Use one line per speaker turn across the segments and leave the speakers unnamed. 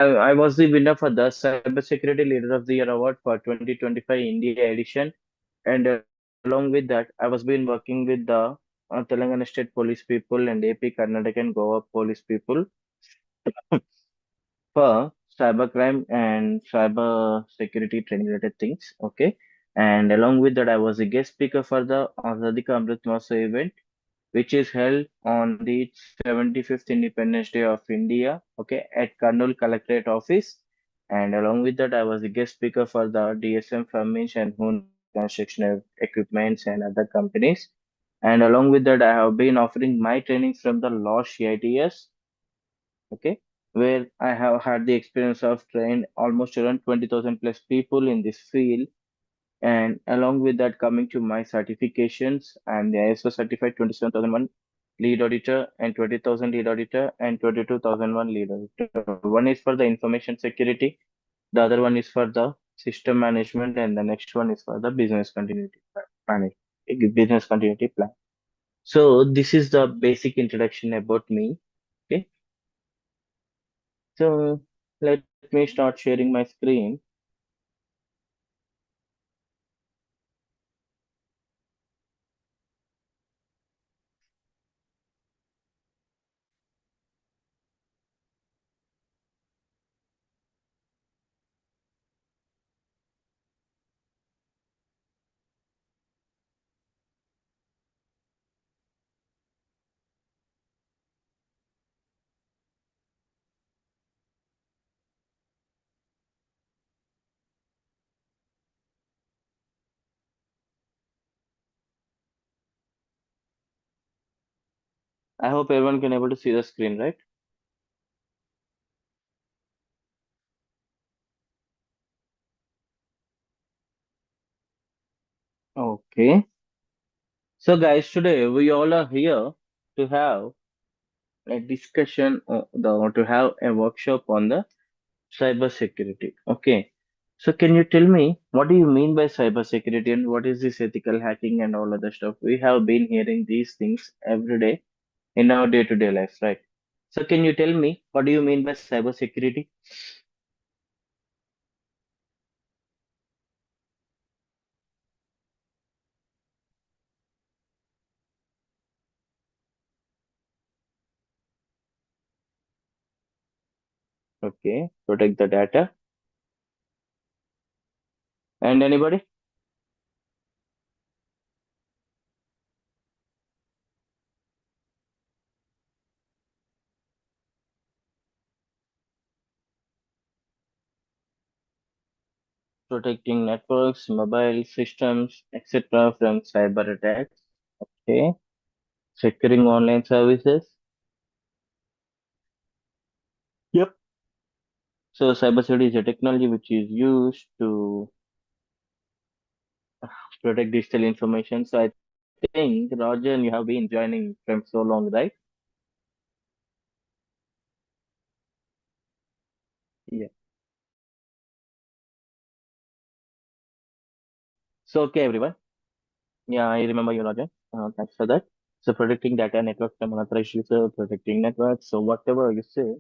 I was the winner for the Cybersecurity Leader of the Year award for 2025 India edition. And along with that, I was been working with the Telangana State Police people and AP, Karnataka and Goa Police people for cybercrime and cyber security training related things. Okay. And along with that, I was a guest speaker for the Azadi Ka Amrit Mahotsav event, which is held on the 75th Independence Day of India, okay, at Kurnool Collectorate Office. And along with that, I was a guest speaker for the DSM Firmenich and Hyundai Construction Equipments and other companies. And along with that, I have been offering my trainings from the last 8 years, okay, where I have had the experience of trained almost around 20,000 plus people in this field. And along with that, coming to my certifications, I'm the ISO certified 27,001 lead auditor and 20,000 lead auditor and 22,001 lead auditor. One is for the information security, the other one is for the system management, and the next one is for the business continuity business continuity plan. So this is the basic introduction about me. Okay, so let me start sharing my screen. I hope everyone can able to see the screen, right? Okay. So, guys, today we all are here to have a discussion to have a workshop on the cyber security. Okay. So, can you tell me what do you mean by cyber security and what is this ethical hacking and all other stuff? We have been hearing these things every day in our day-to-day life, right? So, can you tell me what do you mean by cyber security? Okay, protect the data. And anybody? Protecting networks, mobile systems, etc. from cyber attacks. Okay. Securing online services. Yep. So cybersecurity is a technology which is used to protect digital information. So I think Rajan, you have been joining from so long, right? Yeah. So okay, everyone. Yeah, I remember you, Rajan. Thanks for that. So protecting data network from unauthorized user, protecting networks. So whatever you say,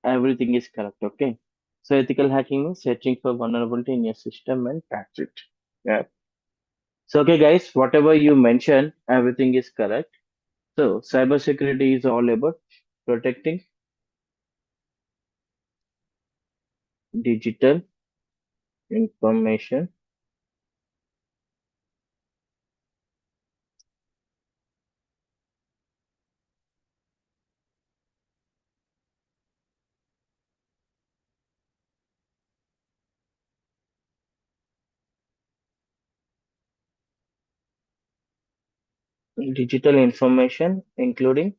everything is correct. Okay. So ethical hacking means searching for vulnerability in your system and patch it. Yeah. So okay, guys, whatever you mention, everything is correct. So cybersecurity is all about protecting digital information, digital information, including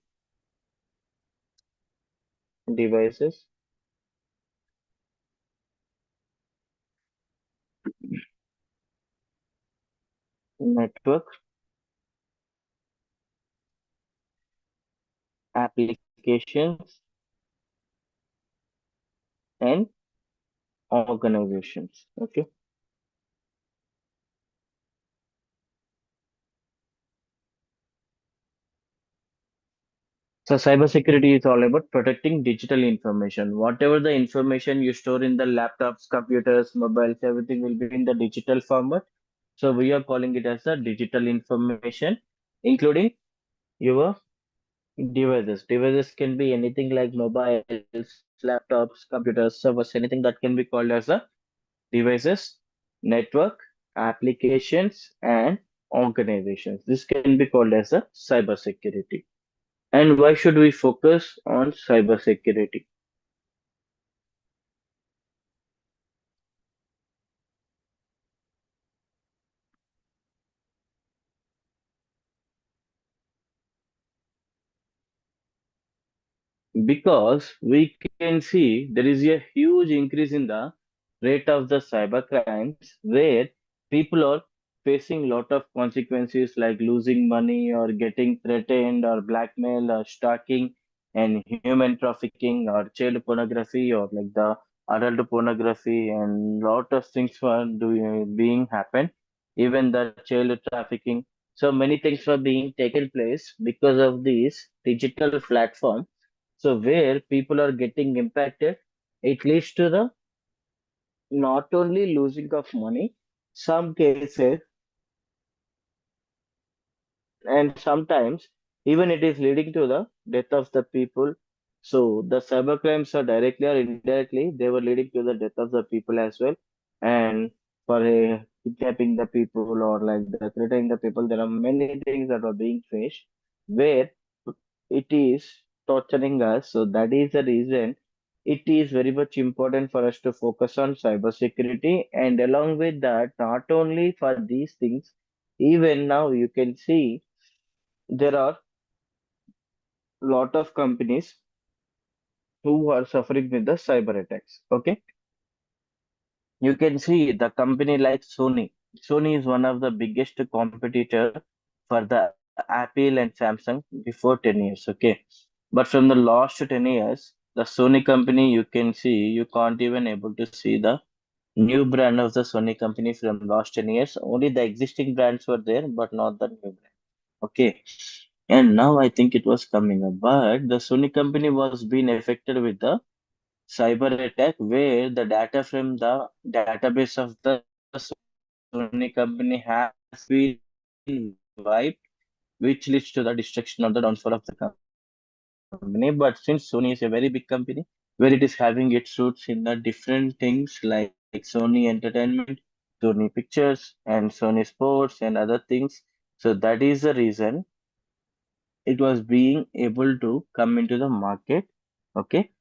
devices, network, applications, and organizations. Okay. So cybersecurity is all about protecting digital information. Whatever the information you store in the laptops, computers, mobiles, everything will be in the digital format. So we are calling it as the digital information, including your devices. Devices can be anything like mobiles, laptops, computers, servers, anything that can be called as a devices, network, applications, and organizations. This can be called as a cybersecurity. And why should we focus on cybersecurity? Because we can see there is a huge increase in the rate of the cyber crimes where people are facing lot of consequences like losing money or getting threatened or blackmail or stalking and human trafficking or child pornography or like the adult pornography and lot of things were doing being happen, even the child trafficking. So many things were being taken place because of these digital platform. So where people are getting impacted, it leads to the not only losing of money, some cases, and sometimes even it is leading to the death of the people. So the cyber crimes are directly or indirectly, they were leading to the death of the people as well. And for kidnapping the people or like the threatening the people, there are many things that are being faced where it is torturing us. So that is the reason it is very much important for us to focus on cybersecurity. And along with that, not only for these things, even now you can see there are lot of companies who are suffering with the cyber attacks. Okay, you can see the company like Sony. Sony is one of the biggest competitor for the Apple and Samsung before 10 years. Okay, but from the last 10 years, the Sony company you can see you can't even able to see the new brand of the Sony company from last 10 years. Only the existing brands were there, but not the new brand. Okay. And now I think it was coming up. But the Sony company was being affected with the cyber attack where the data from the database of the Sony company has been wiped, which leads to the destruction of the downfall of the company. But since Sony is a very big company, where it is having its roots in the different things like Sony Entertainment, Sony Pictures, and Sony Sports and other things. So that is the reason it was being able to come into the market. Okay,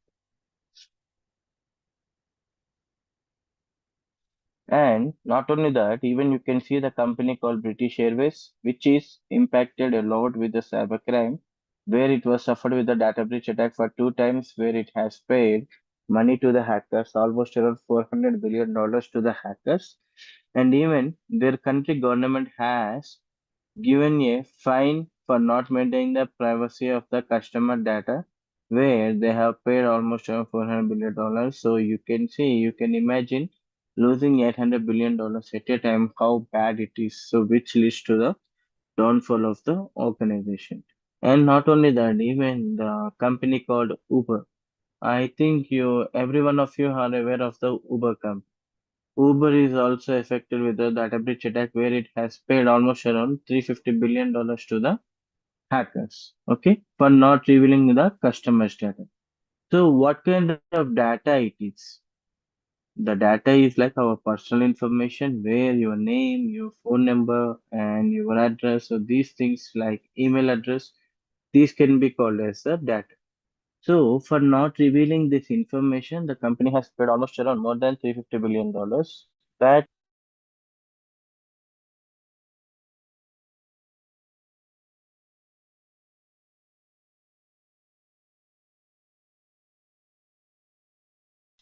and not only that, even you can see the company called British Airways, which is impacted a lot with the cybercrime, where it was suffered with the data breach attack for two times, where it has paid money to the hackers, almost around $400 billion to the hackers, and even their country government has given a fine for not maintaining the privacy of the customer data, where they have paid almost around $400 billion. So you can see, you can imagine losing $800 billion at a time, how bad it is. So which leads to the downfall of the organization. And not only that, even the company called Uber. I think every one of you are aware of the Uber company. Uber is also affected with the data breach attack where it has paid almost around $350 billion to the hackers, okay, for not revealing the customer's data. So what kind of data it is? The data is like our personal information where your name, your phone number, and your address, so these things like email address, these can be called as the data. So for not revealing this information, the company has paid almost around more than $350 billion. That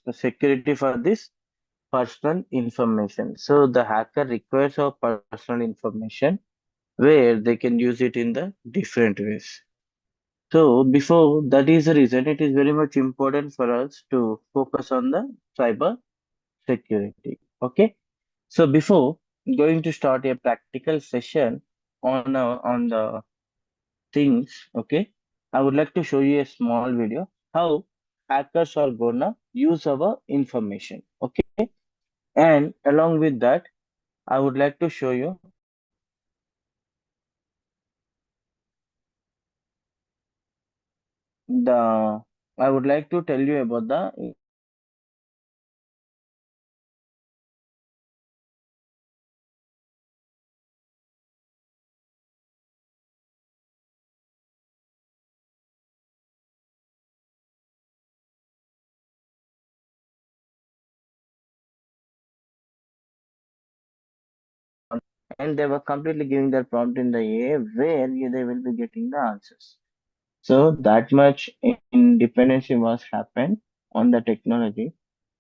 the security for this personal information. So the hacker requires our personal information where they can use it in the different ways. So before that is the reason it is very much important for us to focus on the cyber security. Okay. So before going to start a practical session on the things, okay, I would like to show you a small video how hackers are gonna use our information. Okay, and along with that, I would like to show you the. I would like to tell you about the and they were completely giving their prompt in the AI where they will be getting the answers. So that much independency was happened on the technology.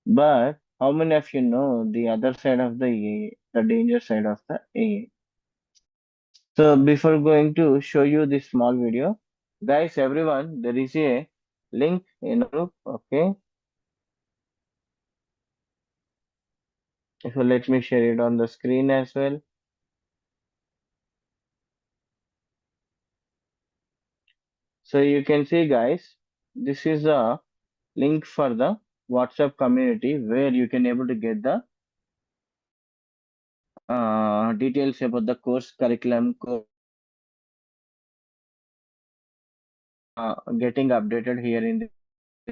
But how many of you know the other side of the AI, the danger side of the AI? So before going to show you this small video, guys, everyone, there is a link in the group. Okay, so let me share it on the screen as well. So you can see, guys, this is a link for the WhatsApp community where you can able to get the details about the course curriculum, getting updated here in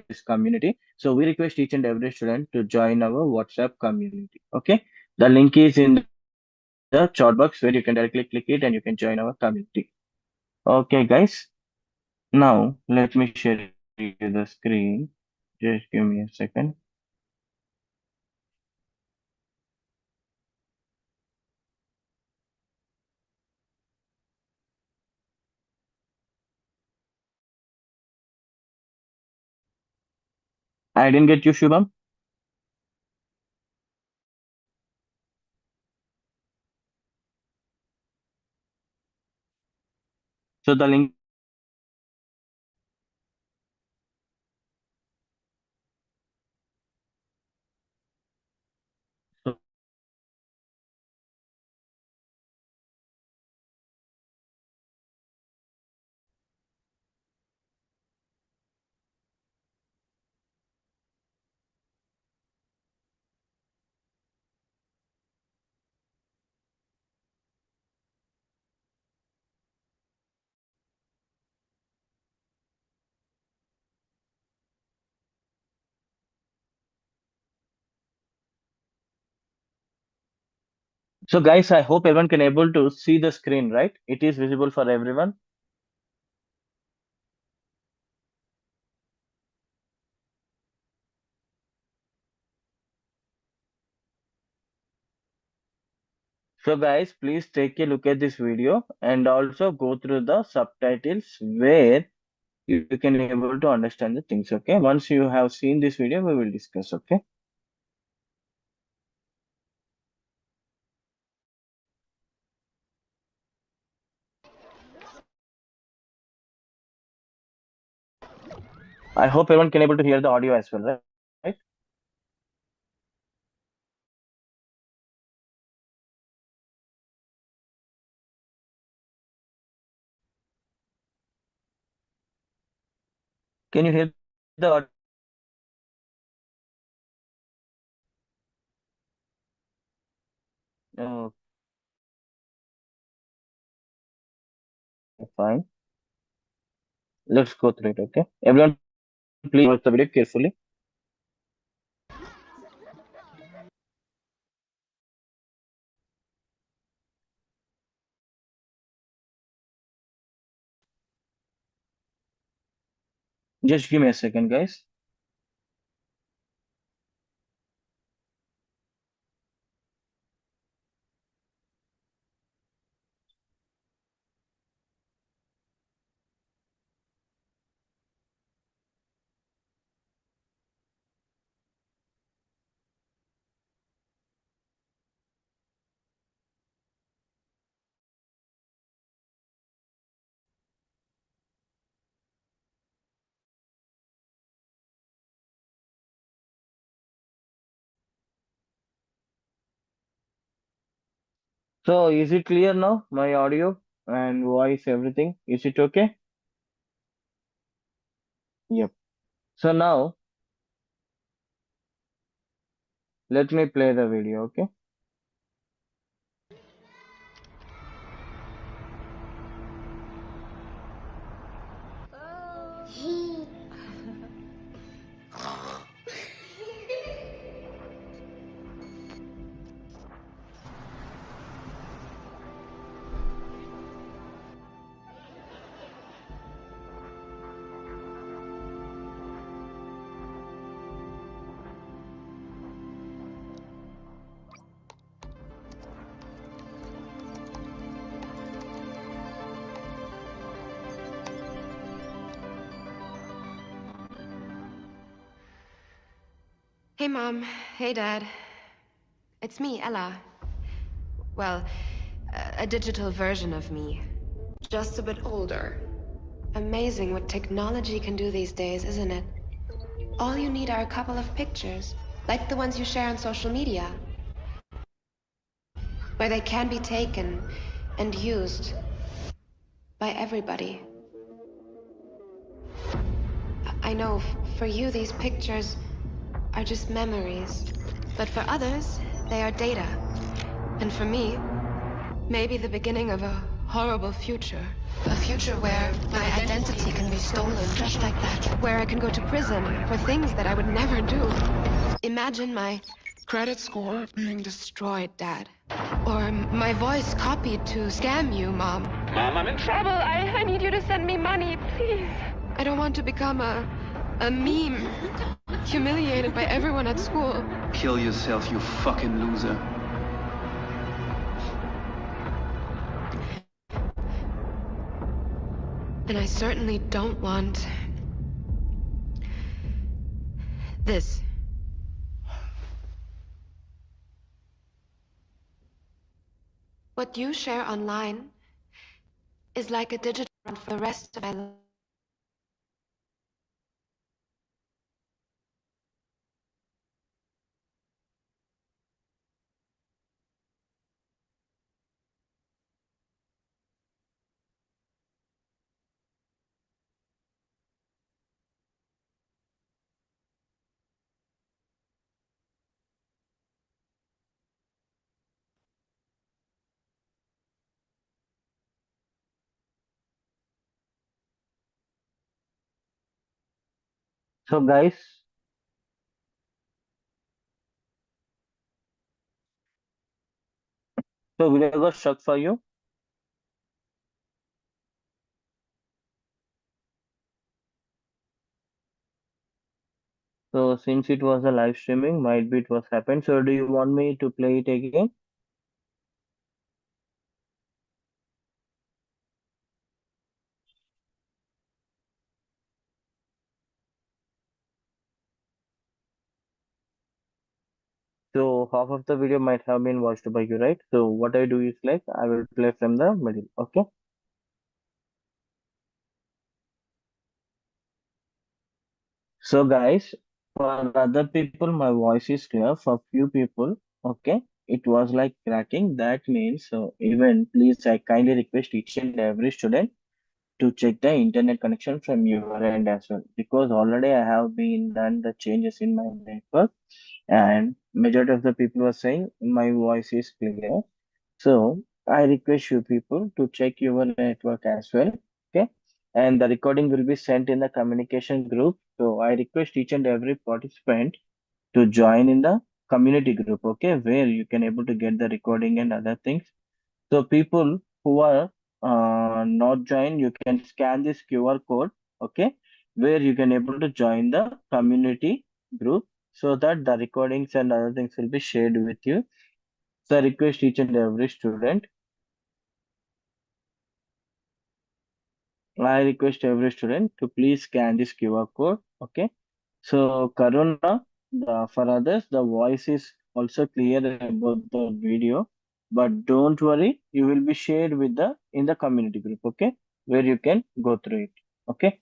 this community. So we request each and every student to join our WhatsApp community. Okay, the link is in the chat box where you can directly click it and you can join our community. Okay, guys. Now let me share you the screen. Just give me a second. I didn't get you, Shubham. So the link. So so guys, I hope everyone can able to see the screen, right? It is visible for everyone. So guys, please take a look at this video and also go through the subtitles where you can be able to understand the things. Okay. Once you have seen this video, we will discuss. Okay. I hope everyone can able to hear the audio as well, right? Right? Can you hear the audio? Oh, fine. Let's go through it. Okay. Everyone, please watch the video carefully. Just give me a second, guys. So is it clear now? My audio and voice, everything. Is it okay? Yep. So now let me play the video, okay?
Hey, Mom. Hey, Dad. It's me, Ella. Well, a digital version of me. Just a bit older. Amazing what technology can do these days, isn't it? All you need are a couple of pictures, like the ones you share on social media, where they can be taken and used by everybody. I know for you, these pictures are just memories, but for others, they are data. And for me, maybe the beginning of a horrible future. A future where my identity can be stolen just like that. Where I can go to prison for things that I would never do. Imagine my credit score being destroyed, Dad. Or my voice copied to scam you, Mom. Mom, I'm in trouble. I need you to send me money, please. I don't want to become a meme. Humiliated by everyone at school.
Kill yourself, you fucking loser.
And I certainly don't want this. What you share online is like a digital for the rest of my life.
So guys, so will I go stuck for you? So since it was a live streaming, might be it was happened. So do you want me to play it again? So half of the video might have been watched by you, right? So what I do is like I will play from the middle. Okay. So guys, for other people, my voice is clear. For few people, okay, it was like cracking. That means so even please I kindly request each and every student to check the internet connection from your end as well because already I have been done the changes in my network and majority of the people were saying my voice is clear. So I request you people to check your network as well. Okay. And the recording will be sent in the communication group. So I request each and every participant to join in the community group, okay, where you can able to get the recording and other things. So people who are not joined, you can scan this QR code, okay, where you can able to join the community group so that the recordings and other things will be shared with you. So I request each and every student. I request every student to please scan this QR code. Okay. So Karuna, for others, the voice is also clear about the video, but don't worry, you will be shared with the in the community group. Okay, where you can go through it. Okay.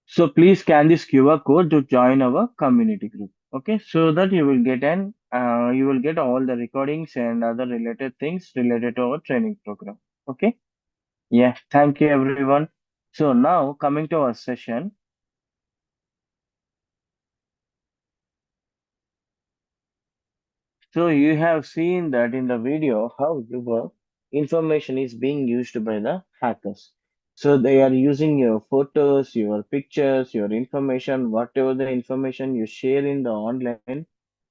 So please scan this QR code to join our community group. Okay, so that you will get you will get all the recordings and other related things related to our training program. Okay. Yeah. Thank you, everyone. So now coming to our session. So you have seen that in the video how your information is being used by the hackers. So they are using your photos, your pictures, your information, whatever the information you share in the online,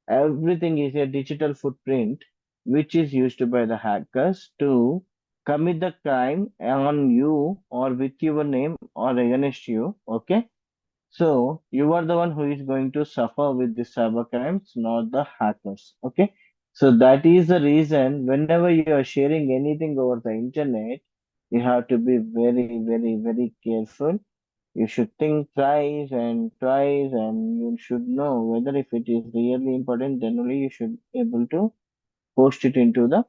everything is a digital footprint which is used by the hackers to commit the crime on you or with your name or against you. Okay. So you are the one who is going to suffer with the cyber crimes, not the hackers. Okay. So that is the reason whenever you are sharing anything over the internet, you have to be very, very, very careful. You should think twice, and you should know whether if it is really important, then only you should able to post it into the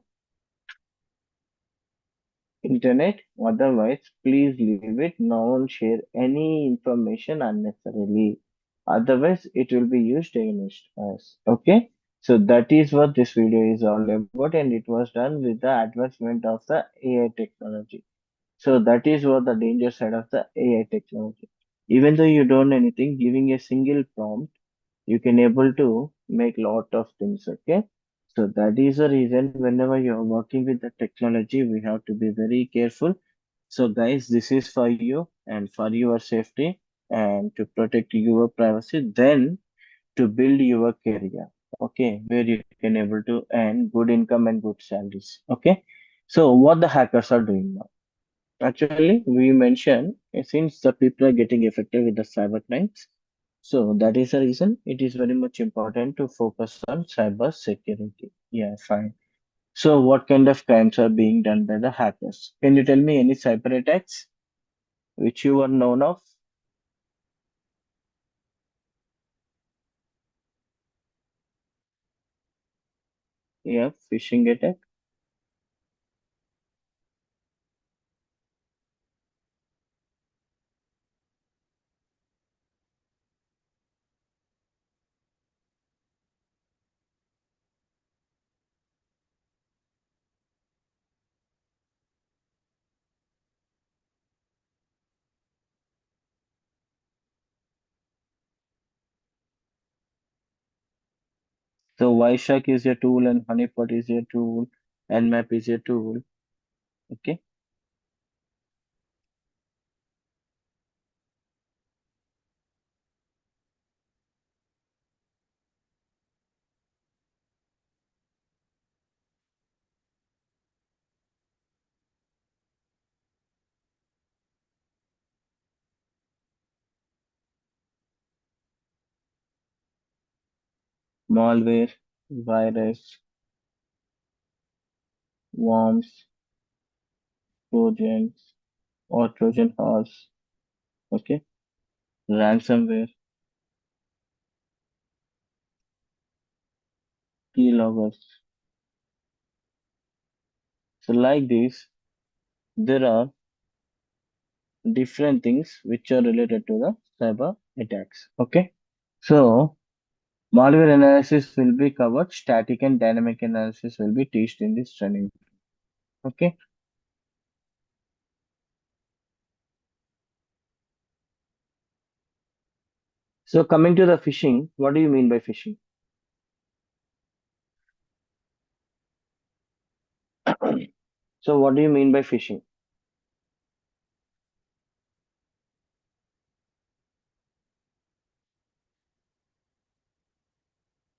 internet. Otherwise, please leave it. No one share any information unnecessarily. Otherwise, it will be used against us. Okay. So that is what this video is all about, and it was done with the advancement of the AI technology. So that is what the danger side of the AI technology. Even though you don't know anything, giving a single prompt, you can able to make lot of things. Okay. So that is the reason whenever you're working with the technology, we have to be very careful. So guys, this is for you and for your safety and to protect your privacy, then to build your career. Okay, where you can able to earn good income and good salaries. Okay. So what the hackers are doing now? Actually, we mentioned since the people are getting affected with the cyber crimes, so that is the reason it is very much important to focus on cyber security. Yeah, fine. So, what kind of crimes are being done by the hackers? Can you tell me any cyber attacks which you are known of? Yeah, phishing attack, so Wireshark is a tool and Honeypot is a tool, Nmap is a tool. Okay. Malware, virus, worms, trojans, or Trojan horse. Okay. Ransomware, keyloggers. So like this, there are different things which are related to the cyber attacks. Okay. So malware analysis will be covered. Static and dynamic analysis will be taught in this training. Okay. So coming to the phishing, what do you mean by phishing? So what do you mean by phishing?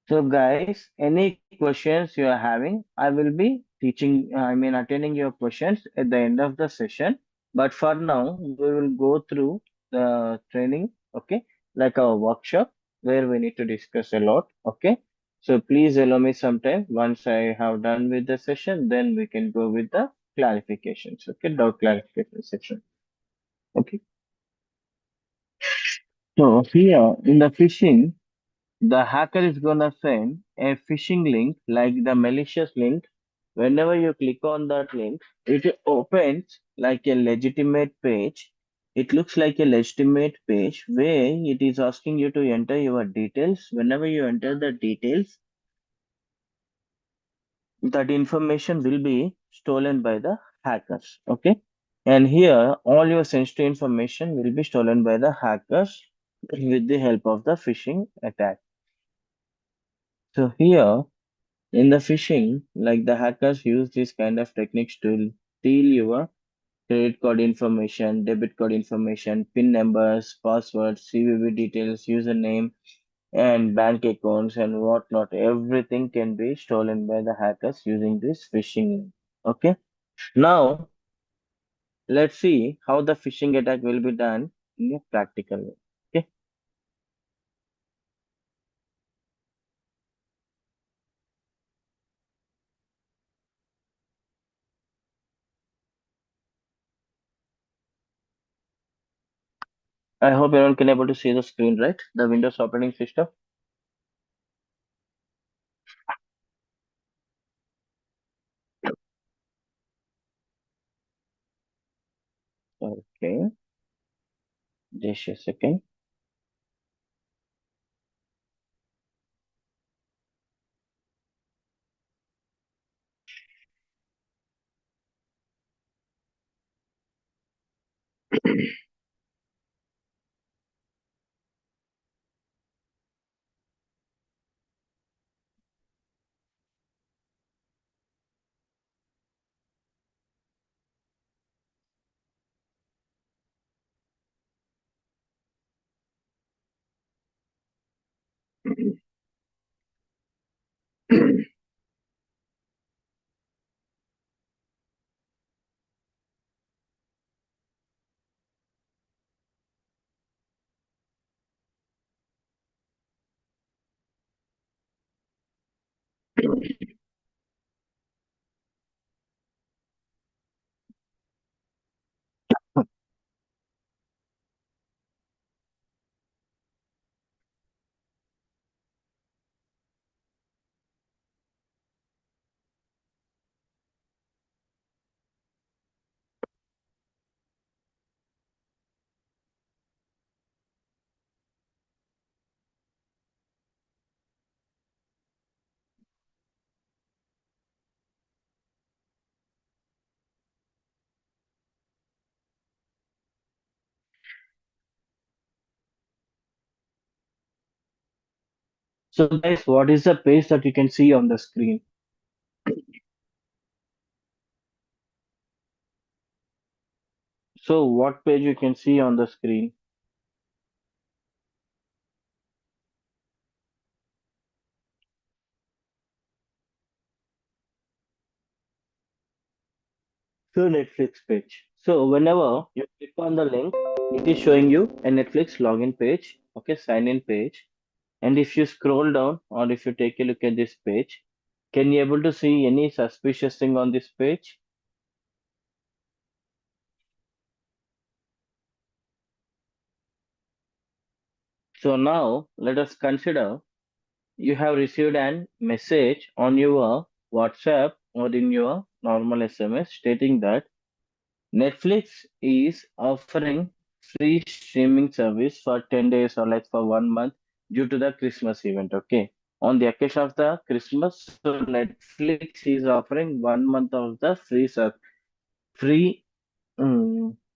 So guys, any questions you are having, I will be teaching, attending your questions at the end of the session. But for now, we will go through the training, okay, like our workshop where we need to discuss a lot, okay. So please allow me some time. Once I have done with the session, then we can go with the clarifications, okay, doubt clarification section, okay. So here in the phishing, the hacker is gonna send a phishing link like the malicious link. Whenever you click on that link, it opens like a legitimate page. It looks like a legitimate page where it is asking you to enter your details. Whenever you enter the details, that information will be stolen by the hackers. Okay. And here, all your sensitive information will be stolen by the hackers with the help of the phishing attack. So here, in the phishing, like the hackers use this kind of techniques to steal your credit card information, debit card information, PIN numbers, passwords, CVV details, username, and bank accounts and whatnot. Everything can be stolen by the hackers using this phishing link. Okay. Now, let's see how the phishing attack will be done in a practical way. Okay. I hope everyone can able to see the screen, right? The Windows operating system. Okay. Just a second. So guys, what is the page that you can see on the screen? So what page you can see on the screen? So Netflix page. So whenever you click on the link, it is showing you a Netflix login page, okay, sign in page. And if you scroll down or if you take a look at this page, can you able to see any suspicious thing on this page? So now let us consider you have received an message on your WhatsApp or in your normal SMS stating that Netflix is offering free streaming service for 10 days or like for 1 month due to the Christmas event. Okay. On the occasion of the Christmas, so Netflix is offering 1 month of the free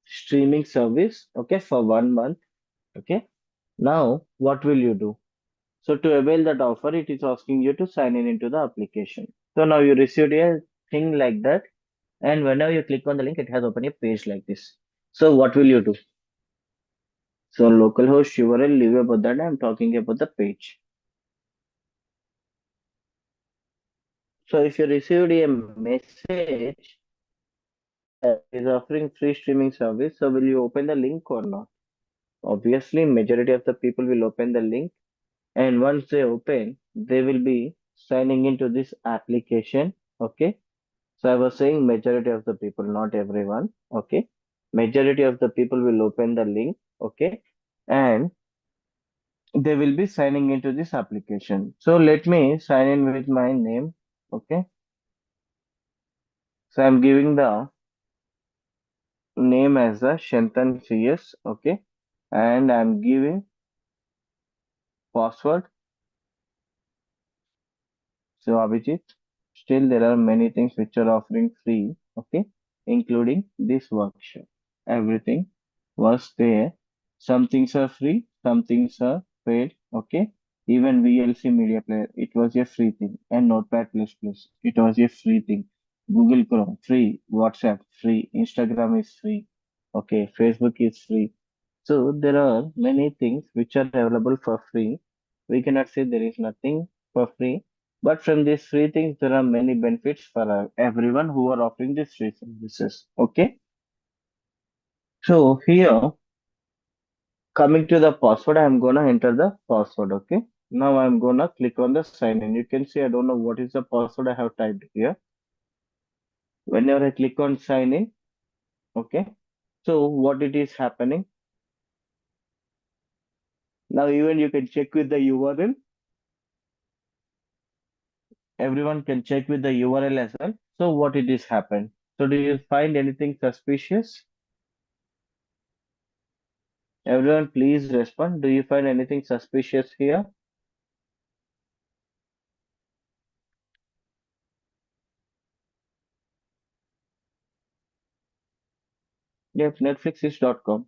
streaming service. Okay, for 1 month. Okay. Now, what will you do? So to avail that offer, it is asking you to sign in into the application. So now you received a thing like that, and whenever you click on the link, it has opened a page like this. So what will you do? So localhost URL, leave about that. I'm talking about the page. So if you received a message that is offering free streaming service, so will you open the link or not? Obviously, majority of the people will open the link, and once they open, they will be signing into this application. Okay. So I was saying majority of the people, not everyone. Okay. Majority of the people will open the link. Okay. And they will be signing into this application. So let me sign in with my name. Okay. So I'm giving the name as the Shantan CS. Okay. And I'm giving password. So Abhijit, still there are many things which are offering free. Okay. including this workshop. Everything was there. Some things are free, some things are paid. Okay. Even VLC Media Player, it was a free thing. And Notepad++, it was a free thing. Google Chrome, free. WhatsApp, free. Instagram is free. Okay. Facebook is free. So there are many things which are available for free. We cannot say there is nothing for free, but from these free things, there are many benefits for everyone who are offering these free services. Okay, so here coming to the password, I'm gonna enter the password. Okay, now I'm gonna click on the sign in. You can see I don't know what is the password I have typed here. Whenever I click on sign in, okay, so what it is happening now, even you can check with the URL. Everyone can check with the URL as well. So what it is happened? So do you find anything suspicious? Everyone, please respond. Do you find anything suspicious here? Yep, Netflix is .com.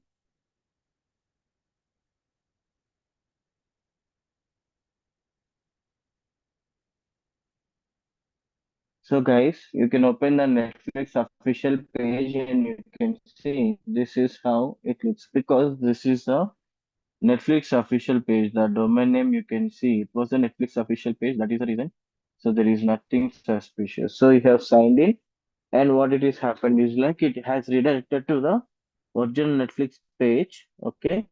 So guys, you can open the Netflix official page and you can see this is how it looks because this is the Netflix official page. The domain name you can see it was a Netflix official page. That is the reason. So there is nothing suspicious. So you have signed in, and what it is happened is like it has redirected to the original Netflix page. Okay,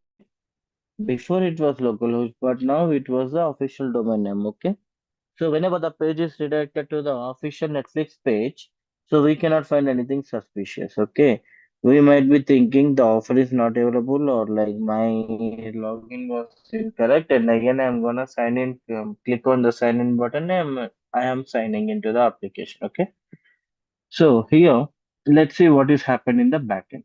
before it was localhost, but now it was the official domain name. Okay, so whenever the page is redirected to the official Netflix page, so we cannot find anything suspicious. Okay, we might be thinking the offer is not available or like my login was incorrect, and again I'm gonna sign in. Click on the sign in button, and I am signing into the application. Okay, so here let's see what is happening in the backend.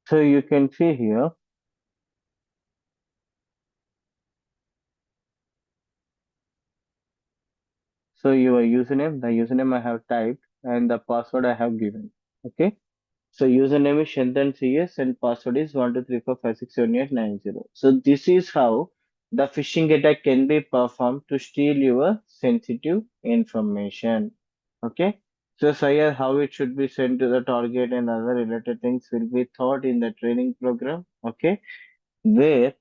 So you can see here. So your username, the username I have typed, and the password I have given. Okay. So username is Shantan CS and password is 1234567890. So this is how the phishing attack can be performed to steal your sensitive information. Okay. So Sayed, how it should be sent to the target and other related things will be taught in the training program. Okay. Where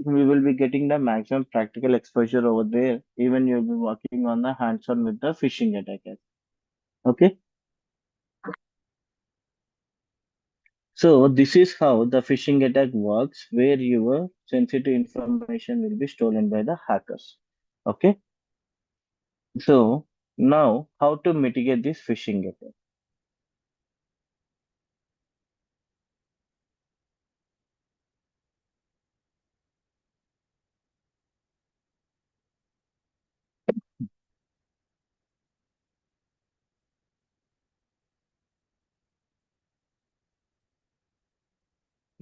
we will be getting the maximum practical exposure over there. Even you'll be working on the hands-on with the phishing attackers. Okay. So this is how the phishing attack works, where your sensitive information will be stolen by the hackers. Okay. So now how to mitigate this phishing attack?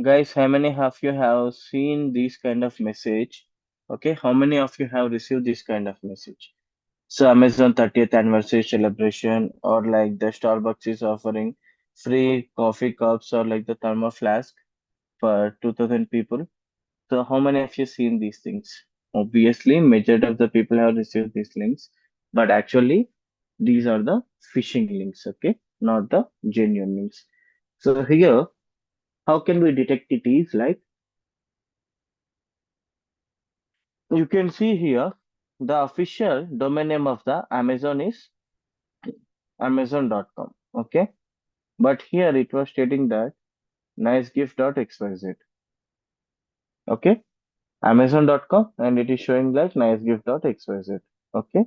Guys, how many of you have seen this kind of message? Okay. How many of you have received this kind of message? So Amazon 30th anniversary celebration, or like the Starbucks is offering free coffee cups or like the thermo flask for 2000 people. So how many of you seen these things? Obviously, majority of the people have received these links, but actually these are the phishing links, okay? Not the genuine links. So here, how can we detect it is like you can see here the official domain name of the Amazon is Amazon.com, okay? But here it was stating that nicegift.xyz. Okay, Amazon.com, and it is showing like nicegift.xyz. Okay,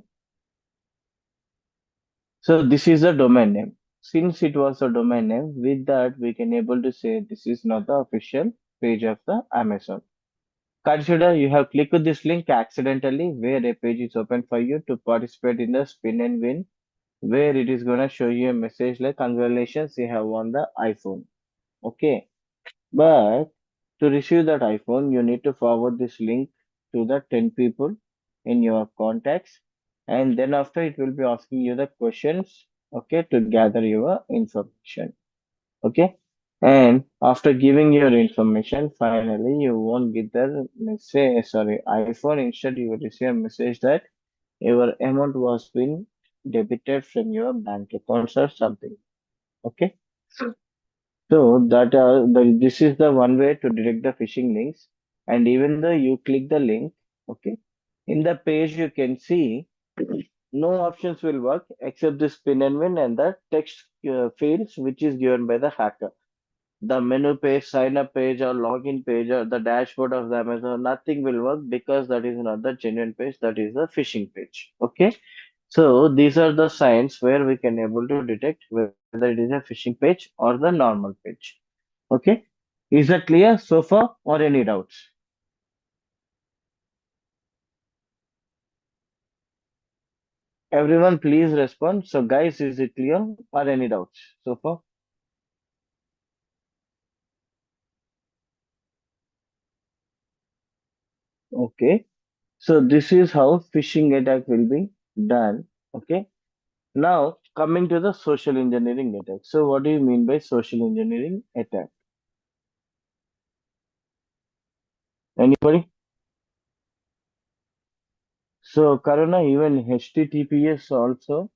so this is a domain name. Since it was a domain name, with that we can able to say this is not the official page of the Amazon. Consider you have clicked this link accidentally where a page is open for you to participate in the spin and win where it is gonna show you a message like congratulations, you have won the iPhone. Okay. But to receive that iPhone, you need to forward this link to the 10 people in your contacts, and then after it will be asking you the questions, okay, to gather your information. Okay. And after giving your information, finally you won't get the message, sorry, iPhone. Instead, you will receive a message that your amount was been debited from your bank accounts or something. Okay. So this is the one way to detect the phishing links. And even though you click the link, okay, in the page you can see no options will work except this pin and win and the text fields which is given by the hacker. The menu page, sign up page, or login page, or the dashboard of the Amazon, nothing will work because that is not the genuine page, that is the phishing page. Okay. So these are the signs where we can able to detect whether it is a phishing page or the normal page. Okay. Is that clear so far or any doubts? Everyone please respond. So guys, is it clear or any doubts so far? Okay. So this is how phishing attack will be done. Okay. Now, coming to the social engineering attack. So, what do you mean by social engineering attack? Anybody? So, Karuna, even HTTPS also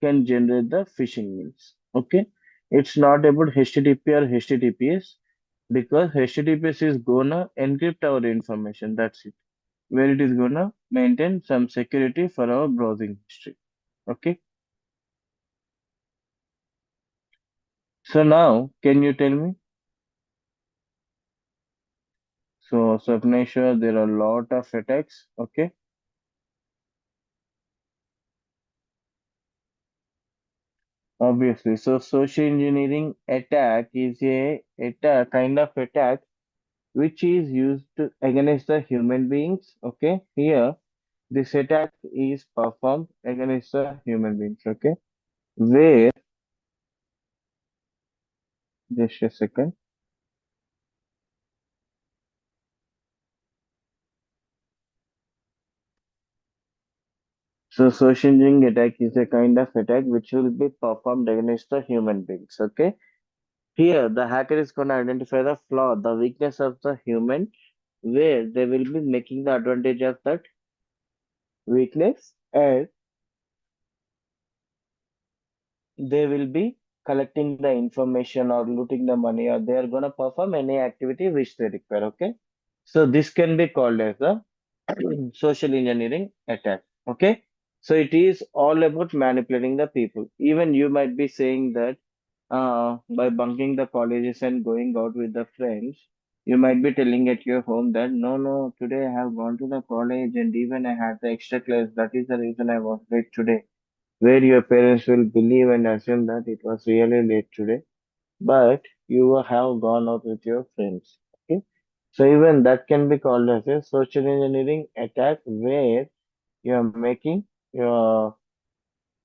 can generate the phishing links. Okay, it's not about HTTP or HTTPS because HTTPS is gonna encrypt our information. That's it. Where it is gonna maintain some security for our browsing history. Okay. So now, can you tell me? So, Sapneshwar, there are a lot of attacks. Okay. Obviously, so social engineering attack is a attack, kind of attack which is used against the human beings. Okay, here this attack is performed against the human beings. Okay, where just a second. So social engineering attack is a kind of attack which will be performed against the human beings. Okay, here the hacker is going to identify the flaw, the weakness of the human, where they will be making the advantage of that weakness and they will be collecting the information or looting the money or they are going to perform any activity which they require. Okay, so this can be called as a social engineering attack. Okay, so it is all about manipulating the people. Even you might be saying that by bunking the colleges and going out with the friends, you might be telling at your home that no, today I have gone to the college and even I had the extra class, that is the reason I was late today, where your parents will believe and assume that it was really late today, but you have gone out with your friends. Okay, so even that can be called as a social engineering attack, where you are making your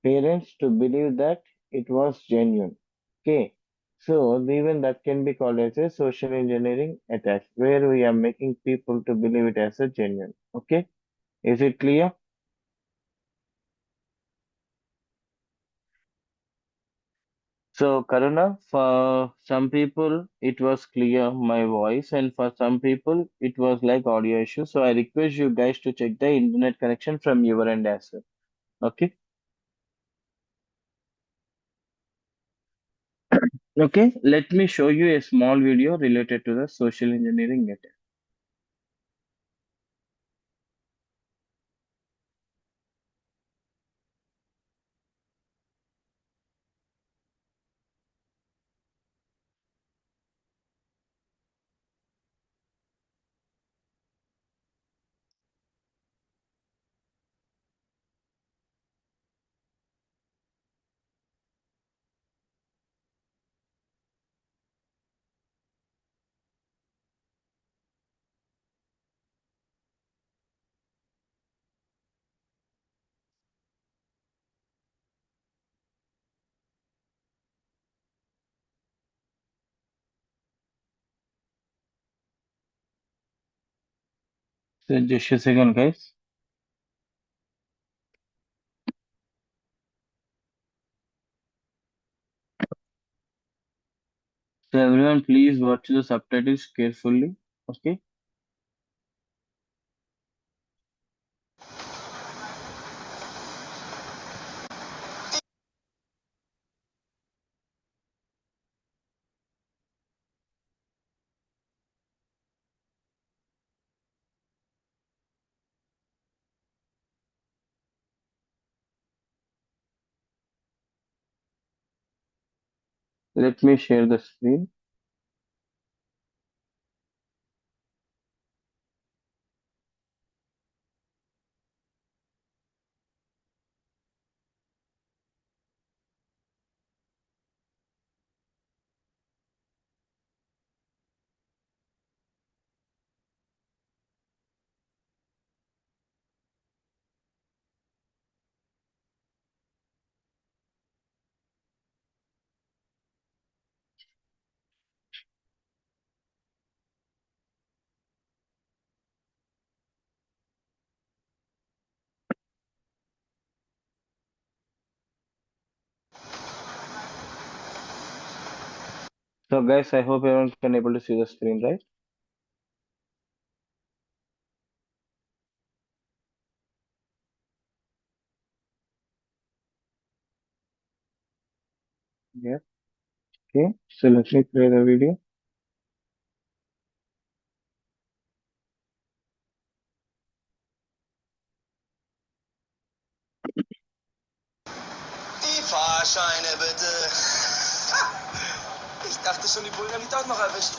parents to believe that it was genuine. Okay, so even that can be called as a social engineering attack, where we are making people to believe it as a genuine. Okay, is it clear? So, Karuna, for some people it was clear my voice, and for some people it was like audio issue. So, I request you guys to check the internet connection from your end as well. Okay. Okay. Let me show you a small video related to the social engineering attack. So just a second, guys. So everyone, please watch the subtitles carefully. Okay. Let me share the screen. So guys, I hope everyone can able to see the screen, right? Yeah. Okay. So let me play the video.
Die Fahrscheine bitte. Ich dachte schon, die Bullen haben mich doch noch erwischt.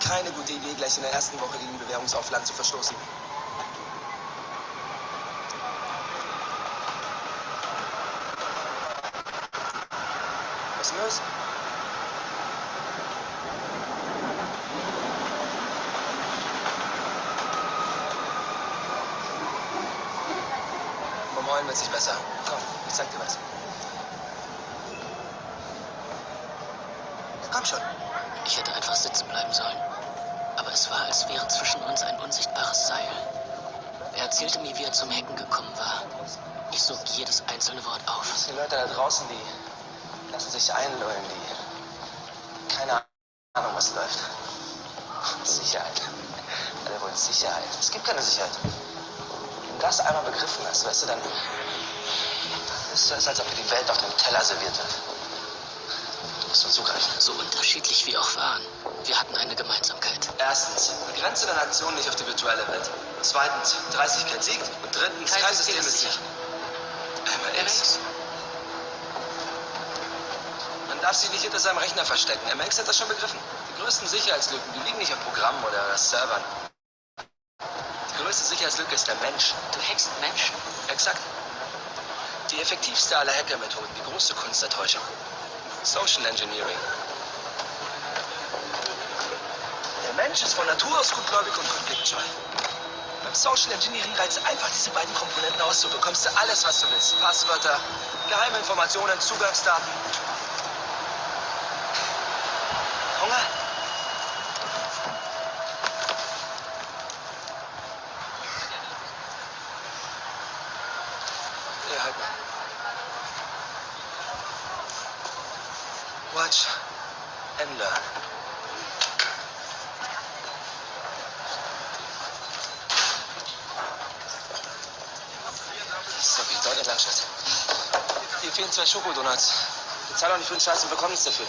Keine gute Idee, gleich in der ersten Woche gegen Bewährungsauflagen zu verstoßen. Was ist denn los? Moin wird sich besser. Komm, ich zeig dir was. Ja, komm schon.
Ich hätte einfach sitzen bleiben sollen. Aber es war, als wäre zwischen uns ein unsichtbares Seil. Er erzählte mir, wie er zum Hacken gekommen war. Ich sog jedes einzelne Wort auf.
Die Leute da draußen, die lassen sich einlullen, die keine Ahnung, was läuft. Sicherheit. Alle wollen Sicherheit. Es gibt keine Sicherheit. Wenn du das einmal begriffen hast, weißt du, dann ist es, als ob dir die Welt auf dem Teller serviert wird. Du musst nur zugreifen.
So unterschiedlich wir auch waren, wir hatten eine Gemeinsamkeit.
Erstens, begrenze deine Aktion nicht auf die virtuelle Welt. Zweitens, Dreistigkeit siegt. Und drittens, kein System ist sicher. MX. Man darf sich nicht hinter seinem Rechner verstecken. MX hat das schon begriffen. Die größten Sicherheitslücken, die liegen nicht auf Programmen oder Servern. Die größte Sicherheitslücke ist der Mensch.
Du hackst Menschen?
Exakt. Die effektivste aller Hackermethoden, die große Kunst der Täuschung. Social Engineering. Der Mensch ist von Natur aus gutgläubig und konfliktscheu. Beim Social Engineering reizt einfach diese beiden Komponenten aus, so bekommst du alles, was du willst. Passwörter, geheime Informationen, Zugangsdaten. Hunger? Ja, halt mal. Watch and learn. So, wie dort entlang, Schatz. Hier fehlen 2 Schokodonuts. Bezahl doch nicht für den Scheiß und bekomm nichts dafür.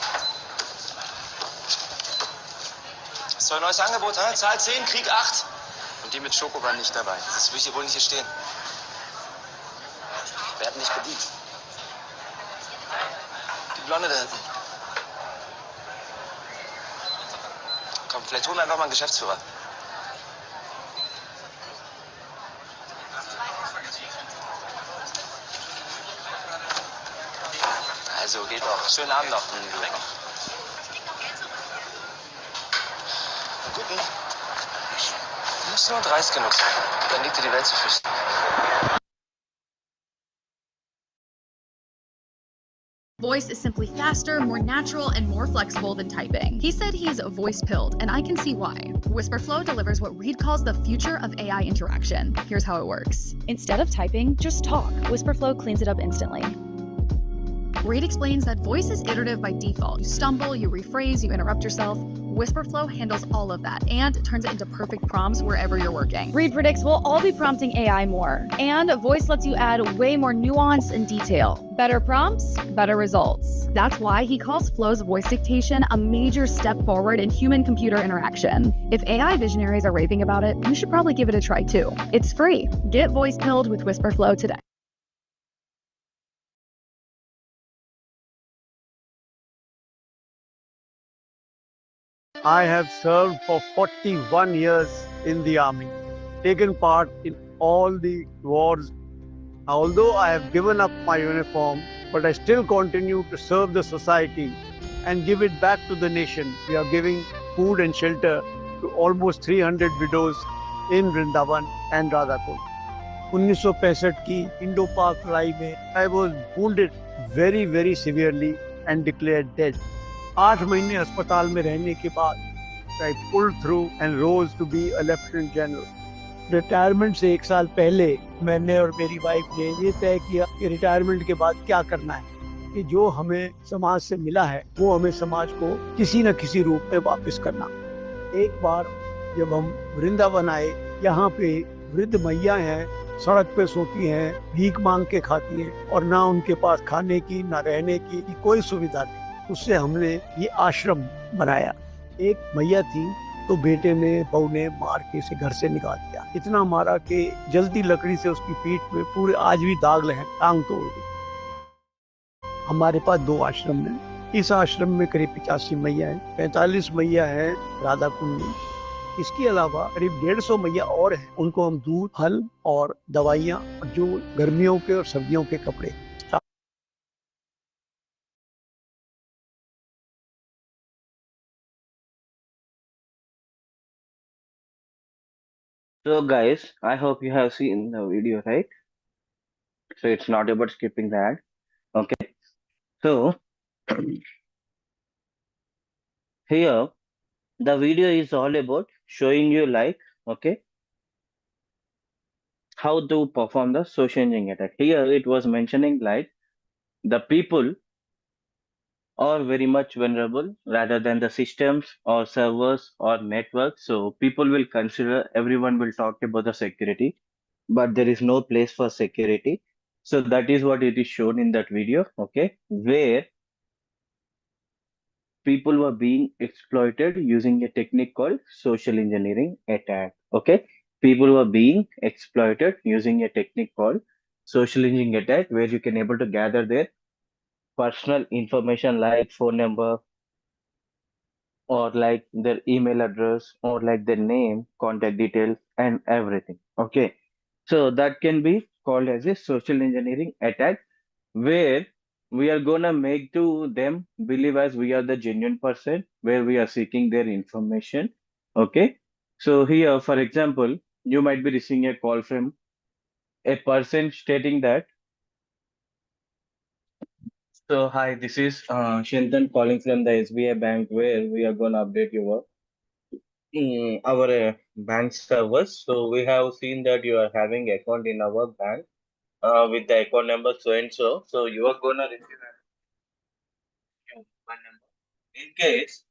So, ein neues Angebot, hä? Zahl 10, Krieg 8. Und die mit Schoko waren nicht dabei. Das will ich hier wohl nicht hier stehen. Werden nicht bedient. Die Blonde da hinten. Komm, vielleicht holen wir einfach mal einen Geschäftsführer. Also, geht doch. Schönen Abend noch. Guten. Du musst nur dreist genug sein. Dann liegt dir die Welt zu Füßen.
voice is simply faster, more natural, and more flexible than typing. He said he's voice-pilled, and I can see why. WhisperFlow delivers what Reed calls the future of AI interaction. Here's how it works. Instead of typing, just talk. WhisperFlow cleans it up instantly. Reed explains that voice is iterative by default. You stumble, you rephrase, you interrupt yourself. WhisperFlow handles all of that and turns it into perfect prompts wherever you're working. Reed predicts we'll all be prompting AI more, and voice lets you add way more nuance and detail. Better prompts, better results. That's why he calls Flow's voice dictation a major step forward in human-computer interaction. If AI visionaries are raving about it, you should probably give it a try too. It's free. Get voice pilled with WhisperFlow today.
I have served for 41 years in the army, taken part in all the wars. Although I have given up my uniform, but I still continue to serve the society and give it back to the nation. We are giving food and shelter to almost 300 widows in Vrindavan and Radhakund. 1965 की इंडो-पाक लड़ाई में I was wounded very severely and declared dead. 8 महीने अस्पताल में रहने के बाद I pulled through and rose to be a Lieutenant General. Retirement से 1 साल पहले मैंने और मेरी वाइफ ने ये तय किया कि रिटायरमेंट के बाद क्या करना है, कि जो हमें समाज से मिला है वो हमें समाज को किसी न किसी रूप में वापस करना। एक बार जब हम वृंदावन आए, यहाँ पे वृद्ध मैया हैं, सड़क पे सोती हैं, भीख मांग के खाती हैं और ना उनके पास खाने की ना रहने की कोई सुविधा नहीं। उससे हमने ये आश्रम बनाया। एक मैया थी तो बेटे ने बहू ने मार के इसे घर से निकाल दिया। इतना मारा कि जल्दी लकड़ी से उसकी पीठ में पूरे आज भी दाग हैं, टांग तोड़ दी। हमारे पास 2 आश्रम हैं। इस आश्रम में करीब 85 मैया हैं, 45 मैया हैं राधा कुंड में। इसके अलावा करीब 150 मैया और हैं। उनको हम दूध, फल और दवाइयाँ, जो गर्मियों के और सर्दियों के कपड़े।
So guys, I hope you have seen the video, right? So it's not about skipping that. Okay. So here the video is all about showing you like, okay, how to perform the social engineering attack. Here it was mentioning like the people are very much vulnerable rather than the systems or servers or networks. So people will consider, everyone will talk about the security, but there is no place for security. So that is what it is shown in that video, okay, where people were being exploited using a technique called social engineering attack. Okay, people were being exploited using a technique called social engineering attack, where you can able to gather their personal information like phone number or like their email address or like their name, contact details, and everything. Okay, so that can be called as a social engineering attack, where we are gonna make to them believe as we are the genuine person, where we are seeking their information. Okay, so here for example, you might be receiving a call from a person stating that, so hi, this is Shintan calling from the SBI bank, where we are gonna update your our bank servers. So we have seen that you are having account in our bank with the account number so and so. So you are gonna receive your mobile number. In case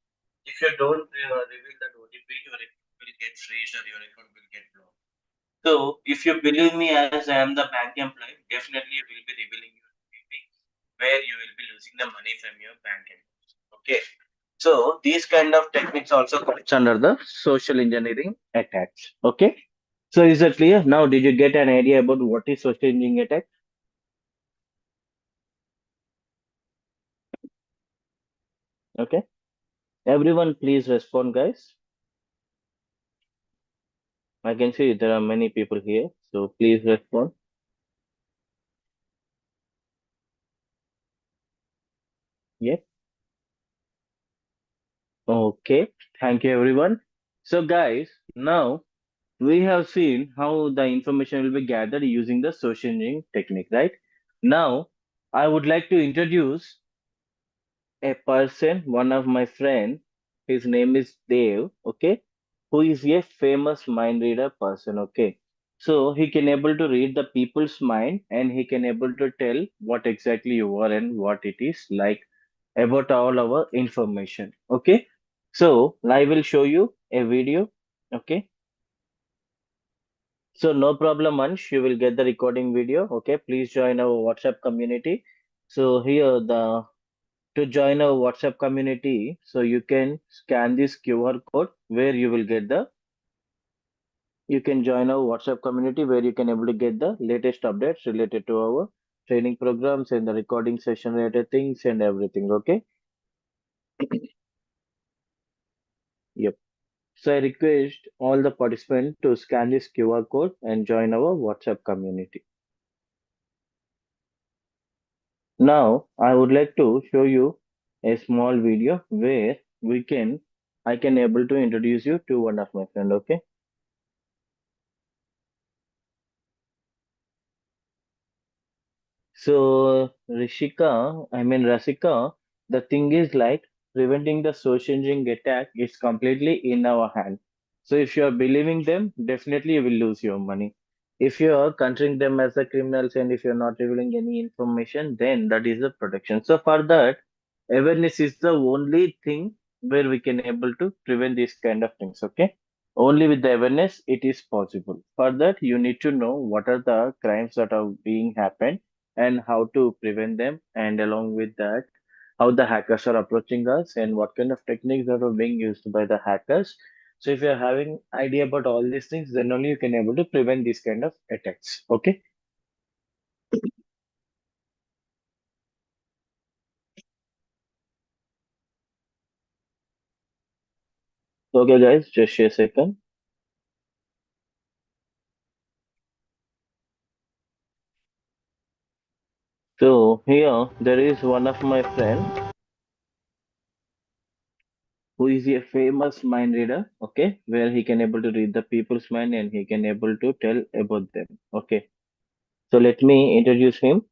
if you don't reveal that OTP, your account will get freezed or your account will get blocked. So if you believe me as I am the bank employee, definitely you will be revealing your OTP, where you will be losing the money from your bank account. Okay. So these kind of techniques also comes under the social engineering attacks. Okay. So is that clear? Now did you get an idea about what is social engineering attack? Okay. Everyone please respond, guys. I can see there are many people here, so please respond. Yep. Okay. Thank you, everyone. So, guys, now we have seen how the information will be gathered using the social engineering technique, right? Now, I would like to introduce a person, one of my friend, his name is Dave, okay, who is a famous mind reader person, okay. So he can able to read the people's mind and he can able to tell what exactly you are and what it is like about all our information, okay. So I will show you a video, okay. So no problem, Ansh, you will get the recording video, okay. Please join our WhatsApp community. So here the to join our WhatsApp community, so you can scan this QR code where you will get the you can join our WhatsApp community where you can able to get the latest updates related to our training programs and the recording session related things and everything. Okay. Yep. So I request all the participants to scan this QR code and join our WhatsApp community. Now I would like to show you a small video where I can able to introduce you to one of my friend. Okay. So, Rasika, the thing is like preventing the search engine attack is completely in our hand. So, if you are believing them, definitely you will lose your money. If you are considering them as the criminals and if you're not revealing any information, then that is the protection. So, for that, awareness is the only thing where we can able to prevent these kind of things. Okay. Only with the awareness it is possible. For that, you need to know what are the crimes that are being happened and how to prevent them, and along with that how the hackers are approaching us and what kind of techniques that are being used by the hackers. So if you're having idea about all these things, then only you can able to prevent these kind of attacks. Okay. Okay guys, just a second. So here there is one of my friend who is a famous mind reader, okay, where he can able to read the people's mind and he can able to tell about them. Okay. So let me introduce him.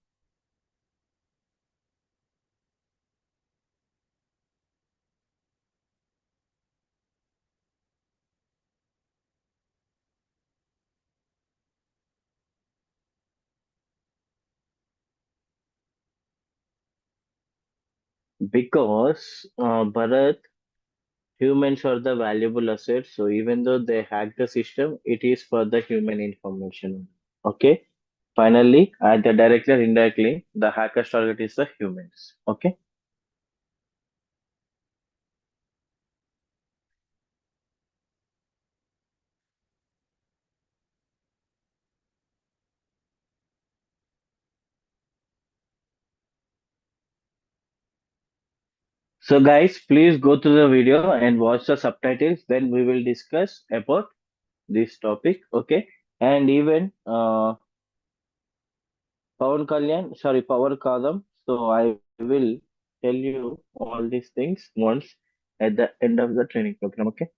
Because Bharat, humans are the valuable assets. So even though they hack the system, it is for the human information. Okay. Finally, either directly or indirectly, the hacker's target is the humans. Okay. So guys, please go to the video and watch the subtitles. Then we will discuss about this topic. Okay. And even Pawan Kalyan, sorry, Power Kadam. So I will tell you all these things once at the end of the training program. Okay.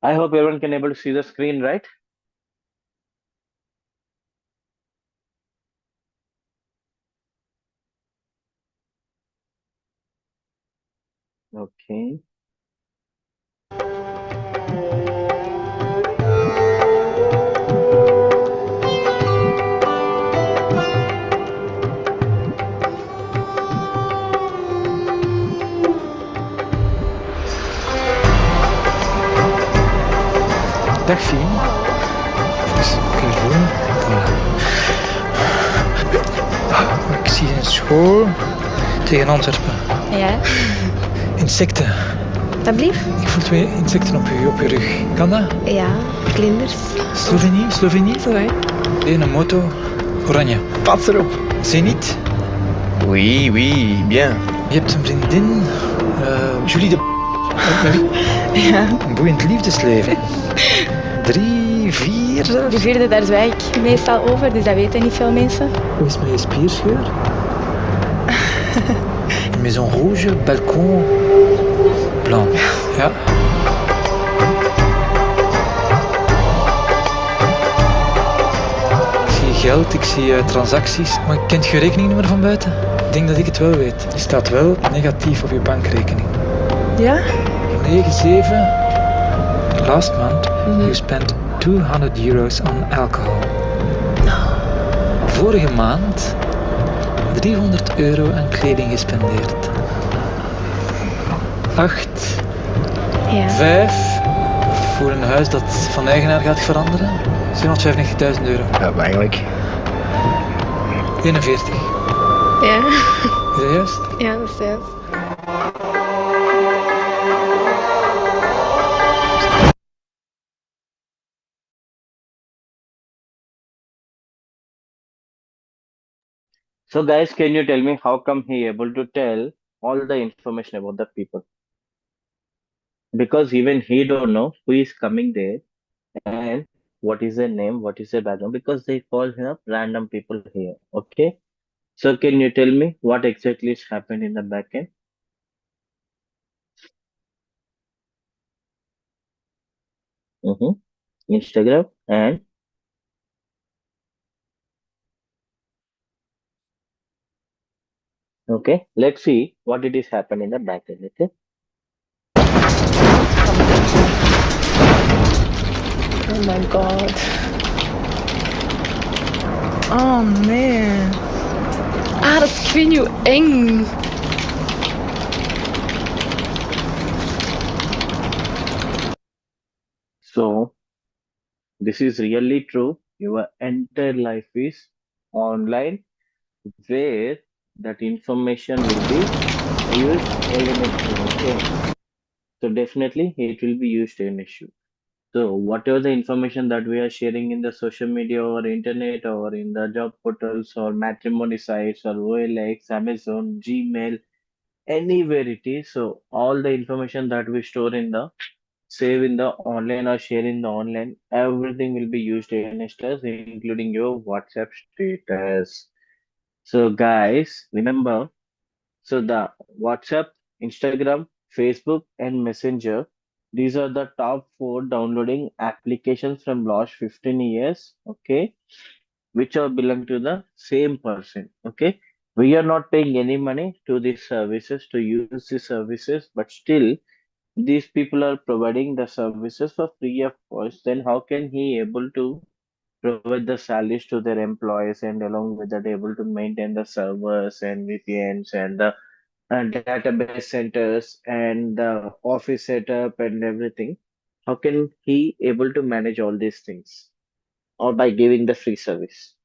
I hope everyone can able to see the screen, right? Okay.
Dag Fien. Even kijken doen. Voilà. Ik zie een school tegen Antwerpen.
Ja,
Insecten.
dat blieft?
Ik voel twee insecten op je rug. Kan dat?
Ja, vlinders.
Slovenie?
Sorry.
Een moto. Oranje.
Pas erop.
Zenit.
Oui, bien.
Je hebt een vriendin. Julie de... Met wie?
Ja,
Een boeiend liefdesleven. 3, 4 zelfs.
de vierde, daar zwijg ik meestal over, dus dat weten niet veel mensen.
Hoe is mijn spierscheur? maison rouge, balcon blanc. Ja. Ik zie geld, ik zie transacties, maar kent je rekeningnummer van buiten? Ik denk dat ik het wel weet. Je staat wel negatief op je bankrekening.
Ja?
97. Last month, you spent 200 euros on alcohol. Vorige maand 300 euro aan kleding gespendeerd. 8.
Ja.
5. Voor een huis dat van eigenaar gaat veranderen. 795.000 euro.
Ja, maar eigenlijk.
41.
Ja.
Is dat juist?
Ja, dat is juist.
So guys, can you tell me how come he able to tell all the information about the people? Because even he don't know who is coming there and what is their name, what is their background, because they call him random people here. Okay. So can you tell me what exactly is happened in the backend? Mm-hmm. Instagram and okay. Let's see what it is happen in the backend. Okay.
Oh my god. Oh man. Ah, dat is, ik weet niet hoe eng.
So this is really true. Your entire life is online where that information will be used against you. Okay. So definitely it will be used in issue. So whatever the information that we are sharing in the social media or internet or in the job portals or matrimony sites or OLX, Amazon, Gmail, anywhere it is. So all the information that we store in the save in the online or share in the online, everything will be used against us, including your WhatsApp status. So guys, remember, so the WhatsApp, Instagram, Facebook, and Messenger, these are the top four downloading applications from last 15 years, okay, which are belong to the same person, okay. We are not paying any money to these services to use these services, but still these people are providing the services for free of cost. Then how can he able to provide the salaries to their employees and along with that able to maintain the servers and VPNs and the database centers and the office setup and everything? How can he able to manage all these things? Or by giving the free service?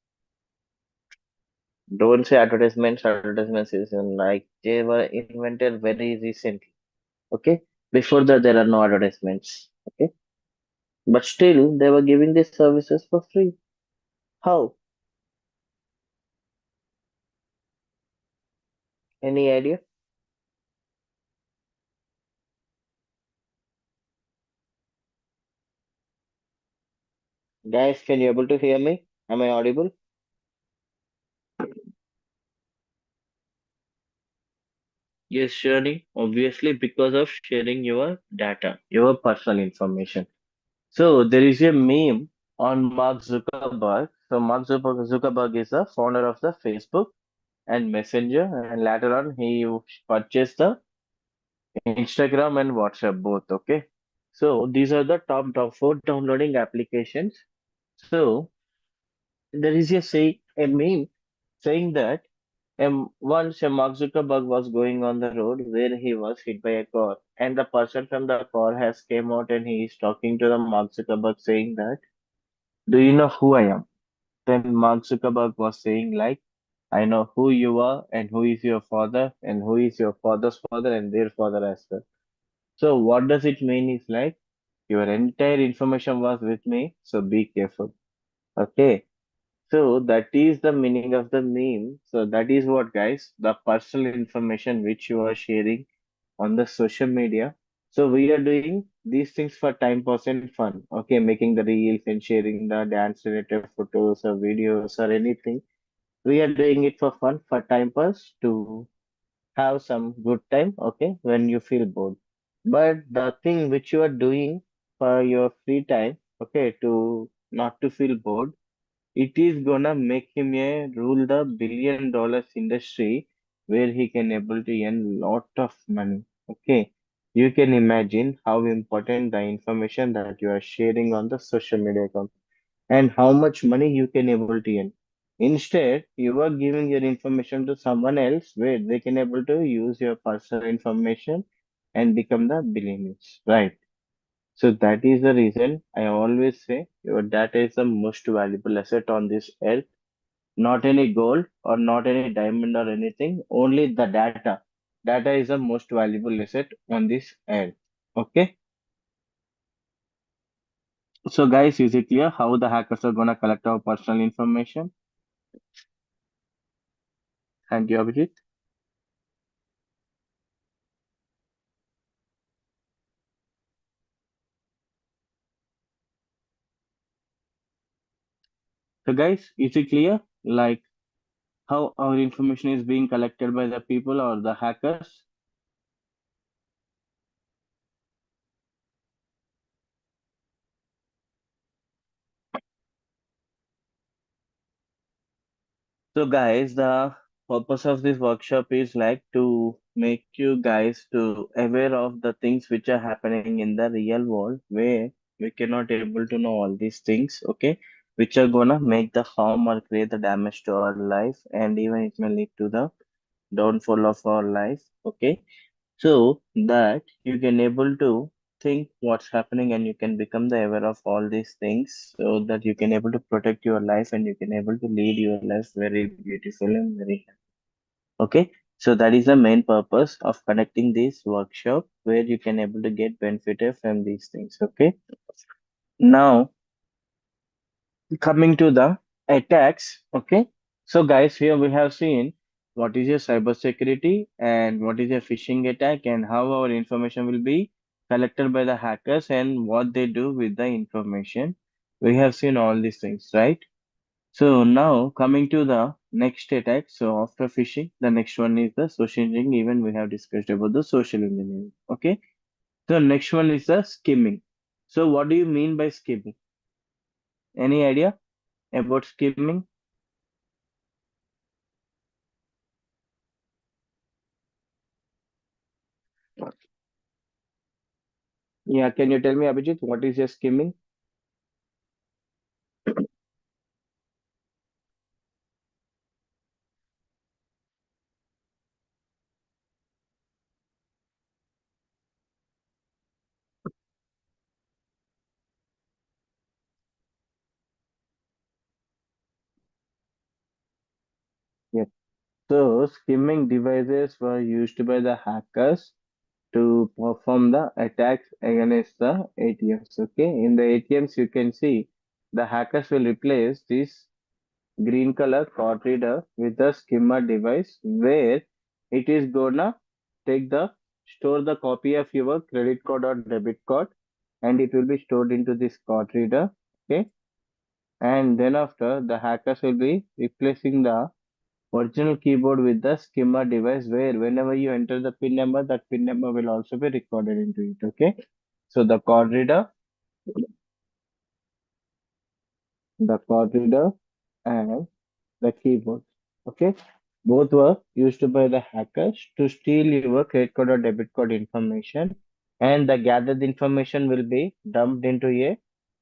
Don't say advertisements. Advertisements is like they were invented very recently. Okay, before that there are no advertisements. Okay, but still they were giving these services for free. How? Any idea? Guys, can you able to hear me? Am I audible? Yes, surely. Obviously, because of sharing your data, your personal information. So there is a meme on Mark Zuckerberg. So Zuckerberg is the founder of the Facebook and Messenger, and later on he purchased the Instagram and WhatsApp both. Okay, so these are the top four downloading applications. So there is a meme saying that once a Mark Zuckerberg was going on the road where he was hit by a car, and the person from the car has came out and he is talking to the Mark Zuckerberg saying that, "Do you know who I am?" Then Mark Zuckerberg was saying like, "I know who you are and who is your father and who is your father's father and their father as well." So what does it mean is like your entire information was with me, so be careful. Okay. So that is the meaning of the meme. So that is what guys, the personal information which you are sharing on the social media. So we are doing these things for time pass and fun. Okay, making the reels and sharing the dance related photos or videos or anything. We are doing it for fun, for time pass to have some good time, okay, when you feel bored. But the thing which you are doing for your free time, okay, to not to feel bored, it is gonna make him a rule the $1 billion industry where he can able to earn lot of money. Okay. You can imagine how important the information that you are sharing on the social media account and how much money you can able to earn. Instead, you are giving your information to someone else where they can able to use your personal information and become the billionaires, right? So that is the reason I always say your data is the most valuable asset on this earth. Not any gold or not any diamond or anything, only the data. Data is the most valuable asset on this earth. Okay. So guys, is it clear how the hackers are gonna collect our personal information? Thank you, Abhijit. So guys, is it clear like how our information is being collected by the people or the hackers? So guys, the purpose of this workshop is like to make you guys to aware of the things which are happening in the real world where we cannot able to know all these things, okay, which are gonna make the harm or create the damage to our life and even it may lead to the downfall of our life, okay, so that you can able to think what's happening and you can become the aware of all these things so that you can able to protect your life and you can able to lead your life very beautiful and very happy. Okay, so that is the main purpose of conducting this workshop where you can able to get benefited from these things. Okay, now coming to the attacks, okay. So guys, here we have seen what is your cybersecurity and what is a phishing attack and how our information will be collected by the hackers and what they do with the information. We have seen all these things, right? So now coming to the next attack. So after phishing, the next one is the social engineering. Even we have discussed about the social engineering. Okay. So next one is the skimming. So what do you mean by skimming? Any idea about skimming? Yeah, can you tell me, Abhijit, what is your skimming? Yes. So, skimming devices were used by the hackers to perform the attacks against the ATMs. Okay, in the ATMs, you can see the hackers will replace this green color card reader with the skimmer device where it is gonna take the store the copy of your credit card or debit card and it will be stored into this card reader. Okay, and then after the hackers will be replacing the original keyboard with the skimmer device where whenever you enter the pin number that pin number will also be recorded into it. Okay, so the card reader and the keyboard, okay, both were used by the hackers to steal your credit card or debit card information and the gathered information will be dumped into a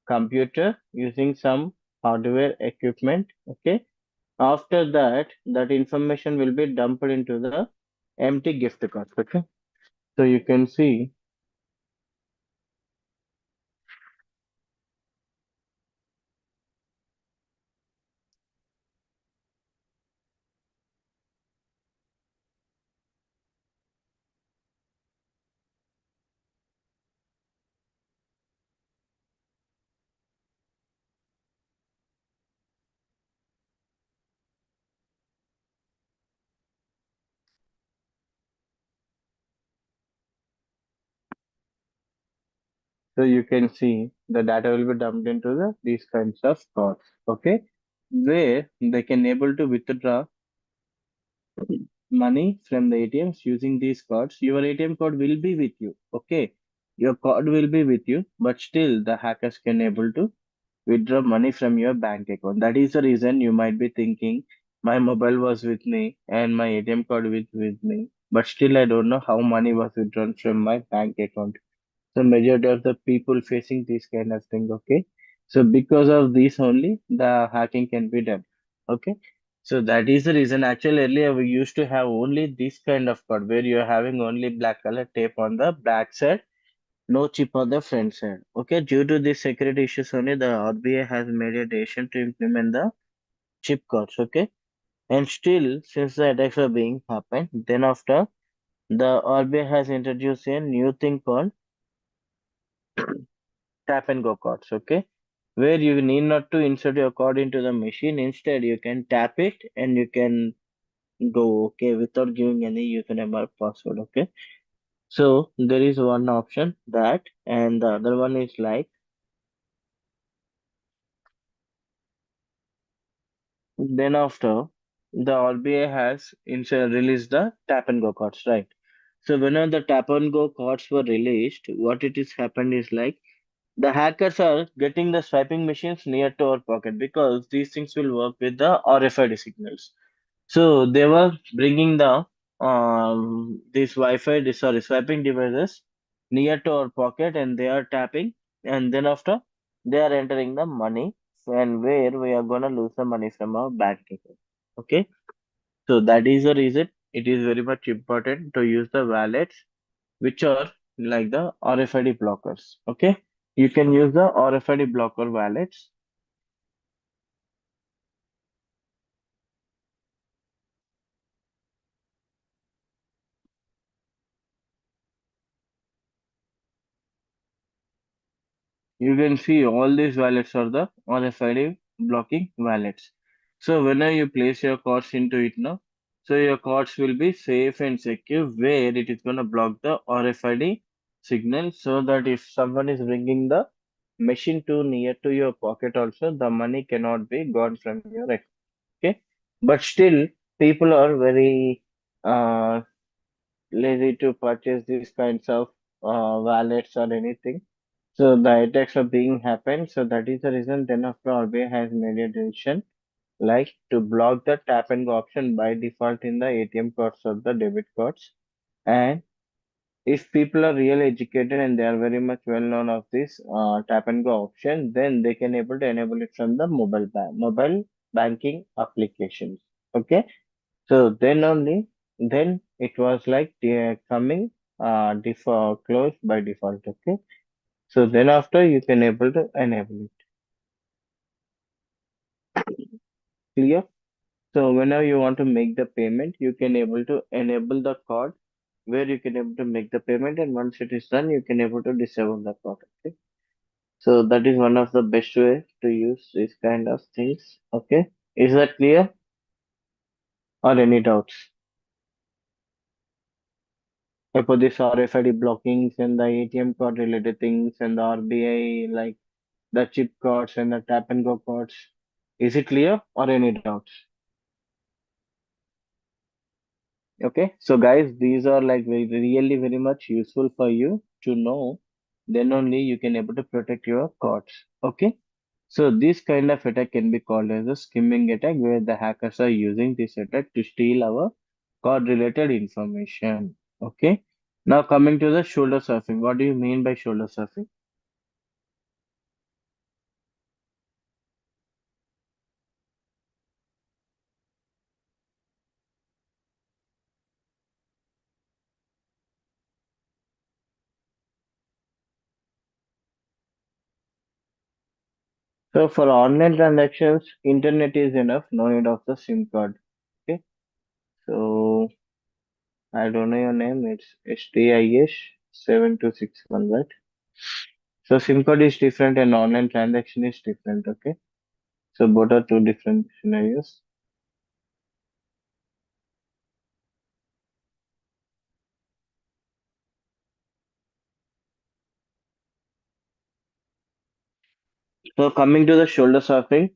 computer using some hardware equipment. Okay, after that, that information will be dumped into the empty gift cards. Okay, so you can see, so you can see the data will be dumped into the these kinds of cards. Okay, where they can able to withdraw money from the ATMs using these cards, your ATM card will be with you. Okay, your card will be with you, but still the hackers can able to withdraw money from your bank account. That is the reason you might be thinking my mobile was with me and my ATM card with me, but still I don't know how money was withdrawn from my bank account. So majority of the people facing this kind of thing. Okay, so because of this only the hacking can be done. Okay, so that is the reason. Actually, earlier we used to have only this kind of card where you're having only black color tape on the back side, no chip on the front side. Okay, due to these security issues only, the RBI has made a decision to implement the chip cards. Okay, and still, since the attacks are being happened, then after the RBI has introduced a new thing called tap and go cards. Okay, where you need not to insert your card into the machine. Instead, you can tap it and you can go. Okay, without giving any username or password. Okay, so there is one option that, and the other one is like. Then after the RBI has released the tap and go cards, right? So whenever the tap and go cards were released, what it is happened is like the hackers are getting the swiping machines near to our pocket because these things will work with the RFID signals. So they were bringing the these Wi-Fi, sorry, swiping devices near to our pocket, and they are tapping, and then after they are entering the money, and where we are gonna lose the money from our bank account. Okay, so that is the reason it is very much important to use the wallets which are like the RFID blockers. Okay, you can use the RFID blocker wallets. You can see all these wallets are the RFID blocking wallets. So whenever you place your cards into it now, so your cards will be safe and secure where it is going to block the RFID signal so that if someone is bringing the machine too near to your pocket also, the money cannot be gone from your account. Okay. But still, people are very lazy to purchase these kinds of wallets or anything. So the attacks are being happened. So that is the reason then after RBI has made a decision like to block the tap and go option by default in the ATM cards or the debit cards. And if people are really educated and they are very much well known of this tap and go option, then they can able to enable it from the mobile banking applications. Okay, so then only then it was like coming default closed by default. Okay, so then after you can able to enable it. Clear? So whenever you want to make the payment, you can able to enable the card where you can able to make the payment, and once it is done, you can able to disable the card. Okay. So that is one of the best way to use this kind of things. Okay. Is that clear or any doubts? For this RFID blockings and the ATM card related things and the RBI like the chip cards and the tap and go cards. Is it clear or any doubts? Okay, so guys, these are like really very much useful for you to know. Then only you can able to protect your cards. Okay, so this kind of attack can be called as a skimming attack, where the hackers are using this attack to steal our card related information. Okay, now coming to the shoulder surfing. What do you mean by shoulder surfing? So for online transactions, internet is enough. No need of the SIM card. Okay, so I don't know your name. It's STIS 7261, right? So SIM card is different and online transaction is different. Okay. So both are two different scenarios. So coming to the shoulder surfing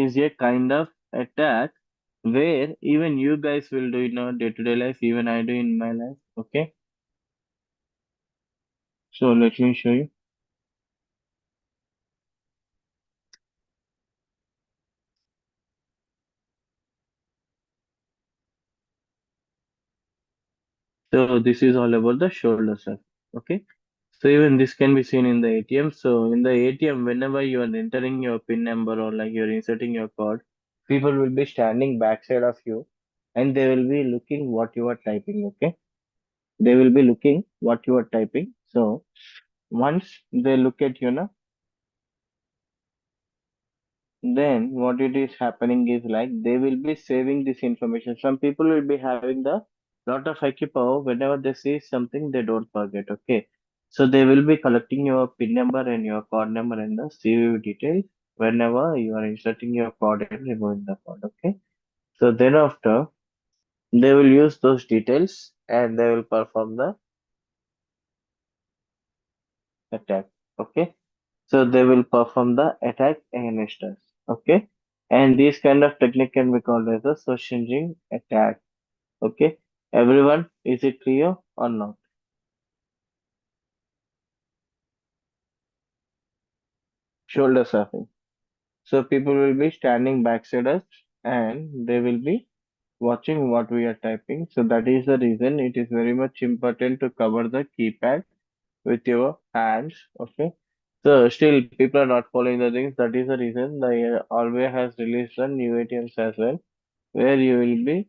is a kind of attack where even you guys will do in our day-to-day life, even I do in my life. Okay, so let me show you. So this is all about the shoulder strap. Okay, so even this can be seen in the ATM. So in the ATM, whenever you are entering your PIN number or like you're inserting your card, people will be standing backside of you, and they will be looking what you are typing. Okay, they will be looking what you are typing. So once they look at you now, then what it is happening is like they will be saving this information. Some people will be having the lot of IQ power. Whenever they see something, they don't forget. Okay, so they will be collecting your PIN number and your card number and the CVV details whenever you are inserting your card and removing the card. Okay, so thereafter they will use those details and they will perform the attack. Okay, so they will perform the attack against us. Okay, and this kind of technique can be called as a social engineering attack. Okay, everyone, is it clear or not? Shoulder surfing. So people will be standing backside us and they will be watching what we are typing. So that is the reason it is very much important to cover the keypad with your hands. Okay. So still people are not following the things. That is the reason the Alway has released the new ATMs as well, where you will be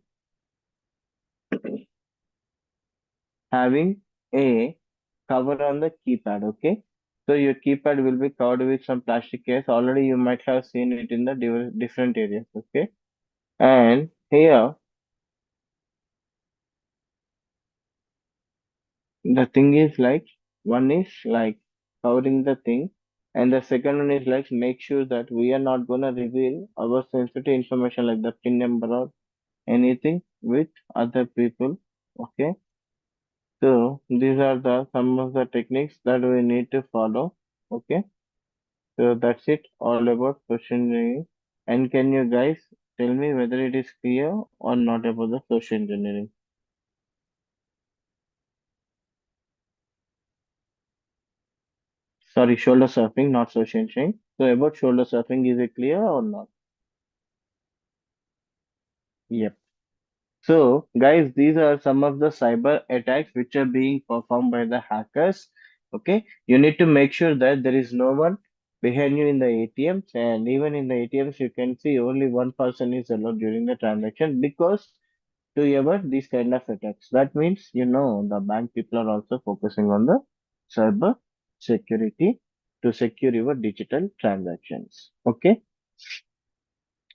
having a cover on the keypad. Okay. So your keypad will be covered with some plastic case. Already you might have seen it in the different areas. Okay. And here the thing is like one is like covering the thing, and the second one is like make sure that we are not gonna reveal our sensitive information like the PIN number or anything with other people. Okay. So these are the some of the techniques that we need to follow. Okay. So that's it all about social engineering. And can you guys tell me whether it is clear or not about the social engineering? Sorry, shoulder surfing, not social engineering. So about shoulder surfing, is it clear or not? Yep. So guys, these are some of the cyber attacks which are being performed by the hackers. Okay. You need to make sure that there is no one behind you in the ATMs, and even in the ATMs you can see only one person is allowed during the transaction because to avoid these kind of attacks. That means, the bank people are also focusing on the cyber security to secure your digital transactions. Okay.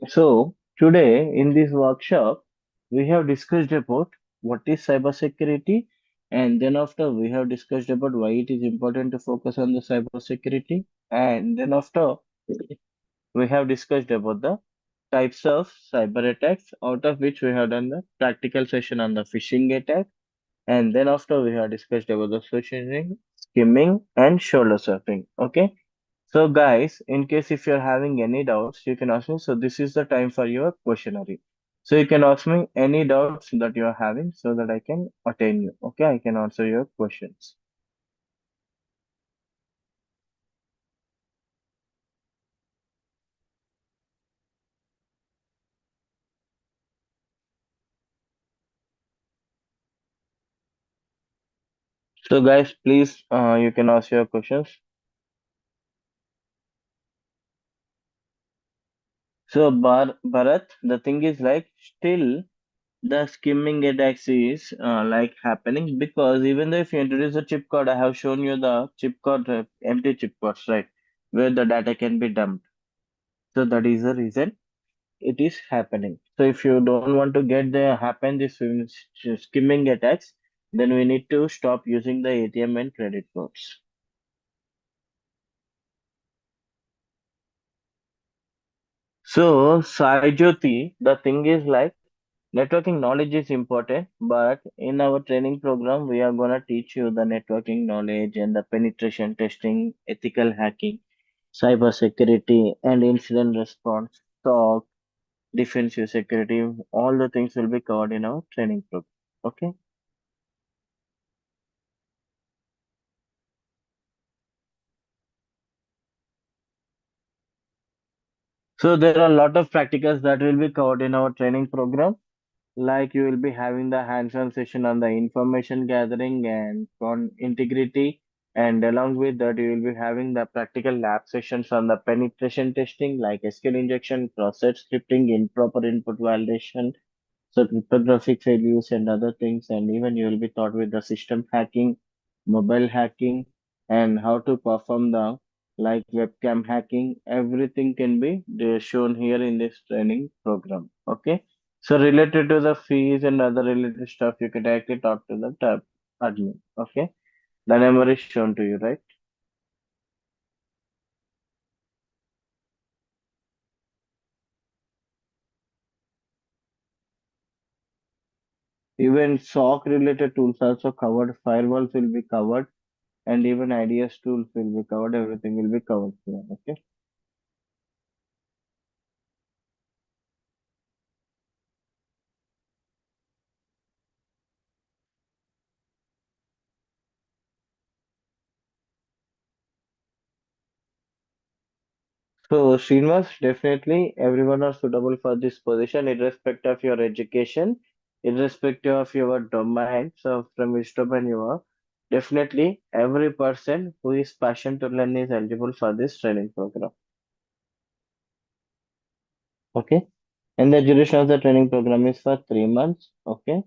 So today in this workshop, we have discussed about what is cyber security, and then after we have discussed about why it is important to focus on the cyber security, and then after we have discussed about the types of cyber attacks, out of which we have done the practical session on the phishing attack. And then after we have discussed about the search engine, skimming, and shoulder surfing. Okay. So guys, in case if you're having any doubts, you can ask me. So this is the time for your questionnaire. So you can ask me any doubts that you're having so that I can attain you. Okay, I can answer your questions. So guys, please, you can ask your questions. So Bharat, the thing is like still the skimming attacks is like happening because even though if you introduce a chip code, I have shown you the chip code, empty chip codes, right, where the data can be dumped. So that is the reason it is happening. So if you don't want to get the happen this skimming attacks, then we need to stop using the ATM and credit cards. So Sai Jyoti, the thing is like networking knowledge is important, but in our training program, we are gonna teach you the networking knowledge and the penetration testing, ethical hacking, cyber security, and incident response, SOC, defensive security, all the things will be covered in our training program. Okay. So there are a lot of practicals that will be covered in our training program. Like you will be having the hands-on session on the information gathering and on integrity, and along with that, you will be having the practical lab sessions on the penetration testing, like SQL injection, process scripting, improper input validation, so cryptographic failures and other things, and even you will be taught with the system hacking, mobile hacking, and how to perform the like webcam hacking. Everything can be shown here in this training program. Okay. So related to the fees and other related stuff, you can directly talk to the tab admin. Okay. The number is shown to you, right? Even SOC related tools also covered, firewalls will be covered, and even IDS tools will be covered. Everything will be covered here. Okay. So, Srinivas, definitely everyone are suitable for this position, irrespective of your education, irrespective of your domain. So, from which domain you are, definitely every person who is passionate to learn is eligible for this training program. Okay, and the duration of the training program is for 3 months. Okay,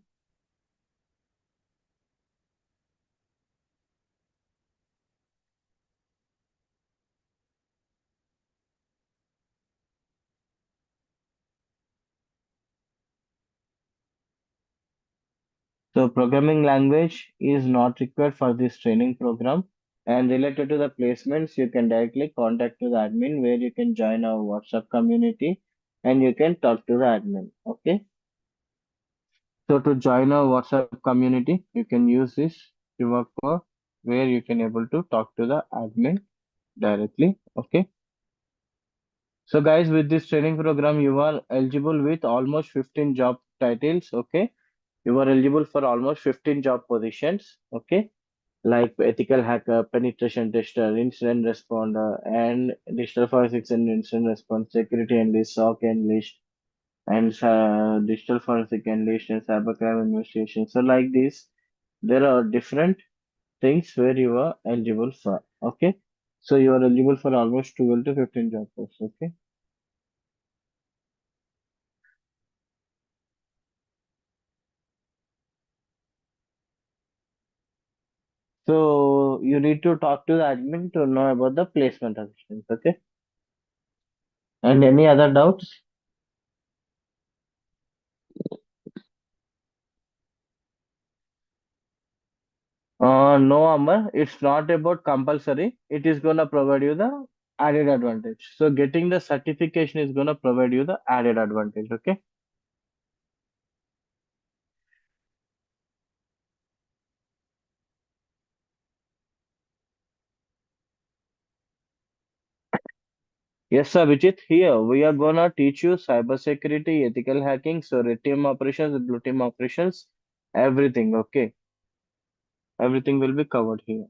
so programming language is not required for this training program. And related to the placements, you can directly contact to the admin where you can join our WhatsApp community and you can talk to the admin. Okay. So to join our WhatsApp community, you can use this QR code where you can able to talk to the admin directly. Okay. So guys, with this training program, you are eligible with almost 15 job titles. Okay. You are eligible for almost 15 job positions. Okay. Like ethical hacker, penetration tester, incident responder, and digital forensics and incident response, security analyst, SOC analyst, and digital forensic analyst and cybercrime investigation. So like this, there are different things where you are eligible for. Okay. So you are eligible for almost 12 to 15 job posts. Okay. So you need to talk to the admin to know about the placement assistance. Okay. And any other doubts? No, Amar, it's not about compulsory. It is gonna provide you the added advantage. So getting the certification is gonna provide you the added advantage. Okay. Yes, sir, Vijit. Here we are gonna teach you cybersecurity, ethical hacking, so red team operations, blue team operations, everything. Okay, everything will be covered here.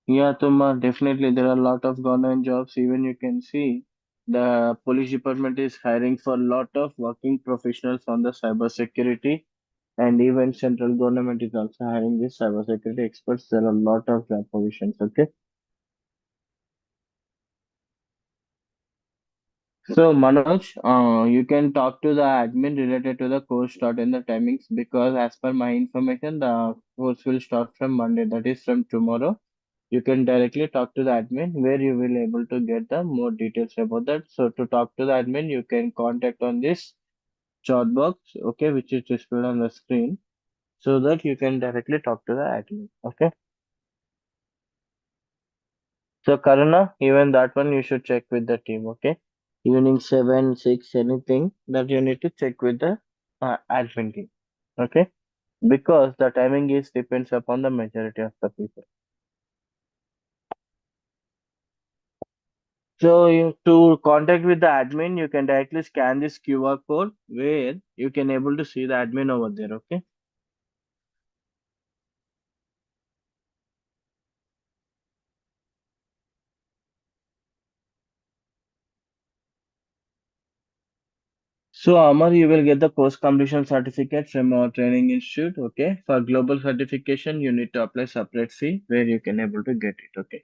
Yeah, Tuma, definitely there are a lot of government jobs. Even you can see the police department is hiring for a lot of working professionals on the cybersecurity, and even central government is also hiring these cybersecurity experts. There are a lot of job positions. Okay. So, Manoj, you can talk to the admin related to the course start and the timings because, as per my information, the course will start from Monday, that is from tomorrow. You can directly talk to the admin where you will able to get the more details about that. So, to talk to the admin, you can contact on this chat box, okay, which is displayed on the screen, so that you can directly talk to the admin. Okay. So, Karuna, even that one you should check with the team. Okay. Evening 7, 6, anything that you need to check with the admin team. Okay, because the timing is depends upon the majority of the people. So to contact with the admin, you can directly scan this QR code where you can able to see the admin over there. Okay. So Amar, you will get the post completion certificate from our training institute. Okay. For global certification, you need to apply separate fee where you can able to get it. Okay.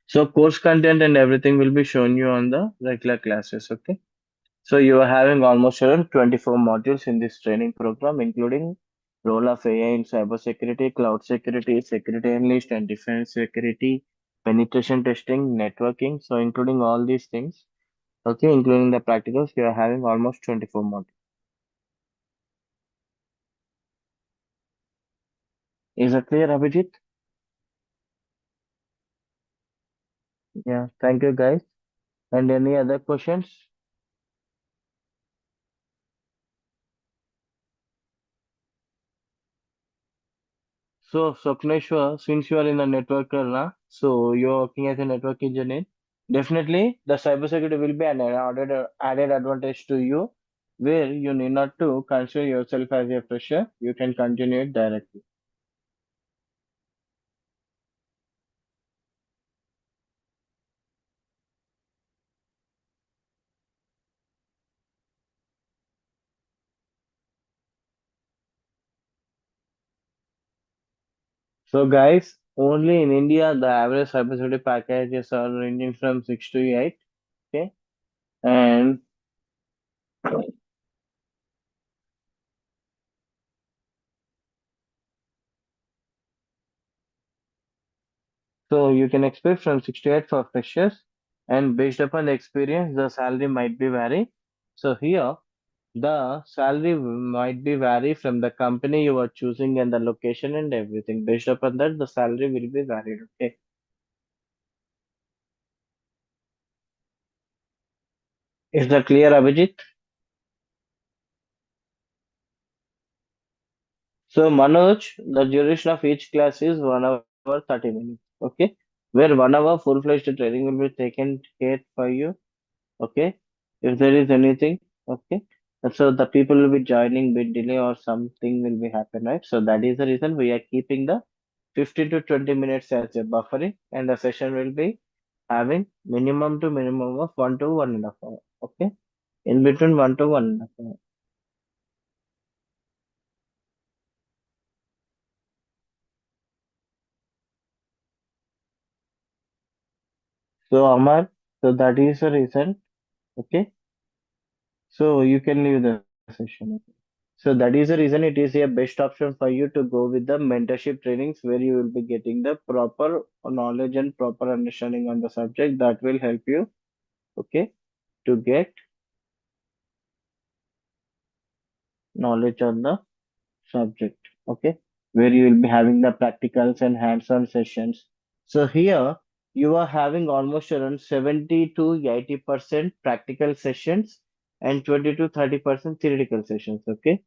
So course content and everything will be shown you on the regular classes. Okay. So you are having almost around 24 modules in this training program, including role of AI in cybersecurity, cloud security, security analyst, and defense security, penetration testing, networking. So including all these things, okay, including the practicals, you are having almost 24 modules. Is that clear, Abhijit? Yeah, thank you, guys. And any other questions? So, Swapneshwar, since you are in a networker, na, so you're working as a network engineer, definitely the cybersecurity will be an added advantage to you, where you need not to consider yourself as a fresher. You can continue it directly. So, guys, only in India, the average cybersecurity packages are ranging from 6 to 8. Okay, and so you can expect from 6 to 8 for freshers, and based upon the experience, the salary might be vary. So here, the salary might be vary from the company you are choosing and the location and everything. Based upon that, the salary will be varied. Okay. Is that clear, Abhijit? So, Manoj, the duration of each class is 1 hour 30 minutes. Okay. Where 1 hour full-fledged training will be taken care for you. Okay. If there is anything, okay. And so the people will be joining bit delay or something will be happen, right? So that is the reason we are keeping the 15 to 20 minutes as a buffering, and the session will be having minimum to minimum of 1 to 1.5 hour. Okay. In between 1 to 1.5 hour. So Amar, so that is the reason. Okay. So you can leave the session. Okay? So that is the reason it is a best option for you to go with the mentorship trainings where you will be getting the proper knowledge and proper understanding on the subject that will help you, okay, to get knowledge on the subject, okay, where you will be having the practicals and hands-on sessions. So here you are having almost around 70 to 80% practical sessions and 20 to 30% theoretical sessions, okay.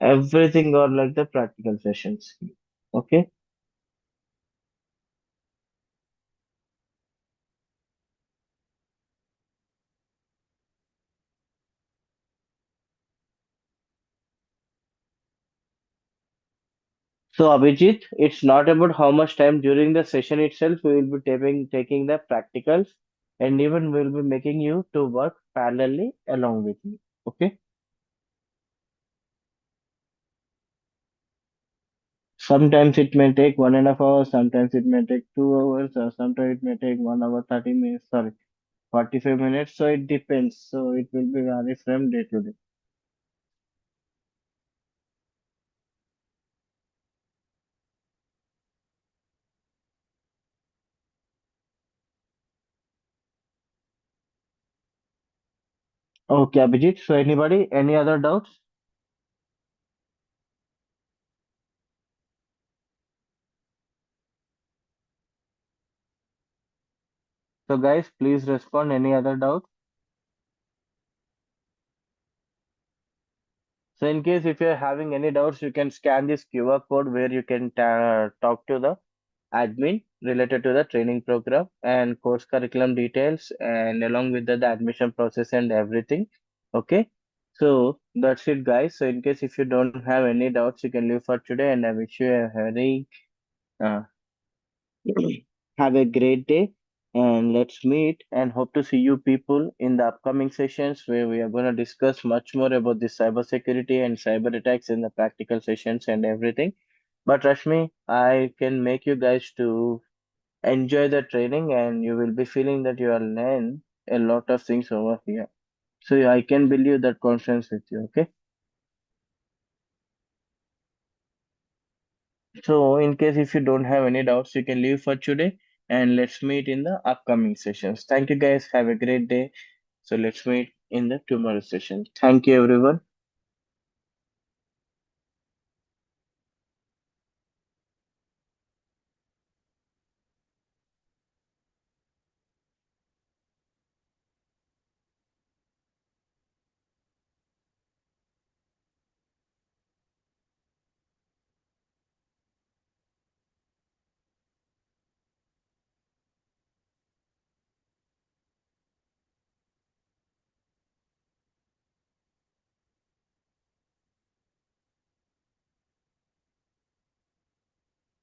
Everything are like the practical sessions, okay. So Abhijit, it's not about how much time during the session itself we will be taking the practicals, and even we'll be making you to work parallelly along with me. Okay. Sometimes it may take 1.5 hours, sometimes it may take 2 hours, or sometimes it may take 1 hour 30 minutes, sorry, 45 minutes. So it depends. So it will be vary from day to day. Okay, Abhijit. So anybody, any other doubts? So guys, please respond. Any other doubt? So in case if you're having any doubts, you can scan this QR code where you can talk to the admin related to the training program and course curriculum details and along with the admission process and everything. Okay. So that's it, guys. So in case if you don't have any doubts, you can leave for today and I wish you a very uh, have a great day and let's meet and hope to see you people in the upcoming sessions where we are going to discuss much more about the cybersecurity and cyber attacks in the practical sessions and everything. But Rashmi, I can make you guys to enjoy the training and you will be feeling that you will learn a lot of things over here. So I can believe that confidence with you, okay? So in case if you don't have any doubts, you can leave for today and let's meet in the upcoming sessions. Thank you guys. Have a great day. So let's meet in the tomorrow session. Thank you everyone.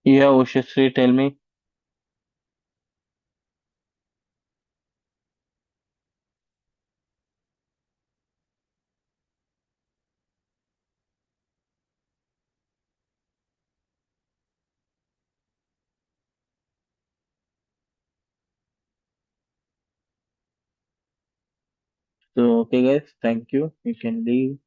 Yeah, Ushasri, tell me. So okay guys, thank you. You can leave.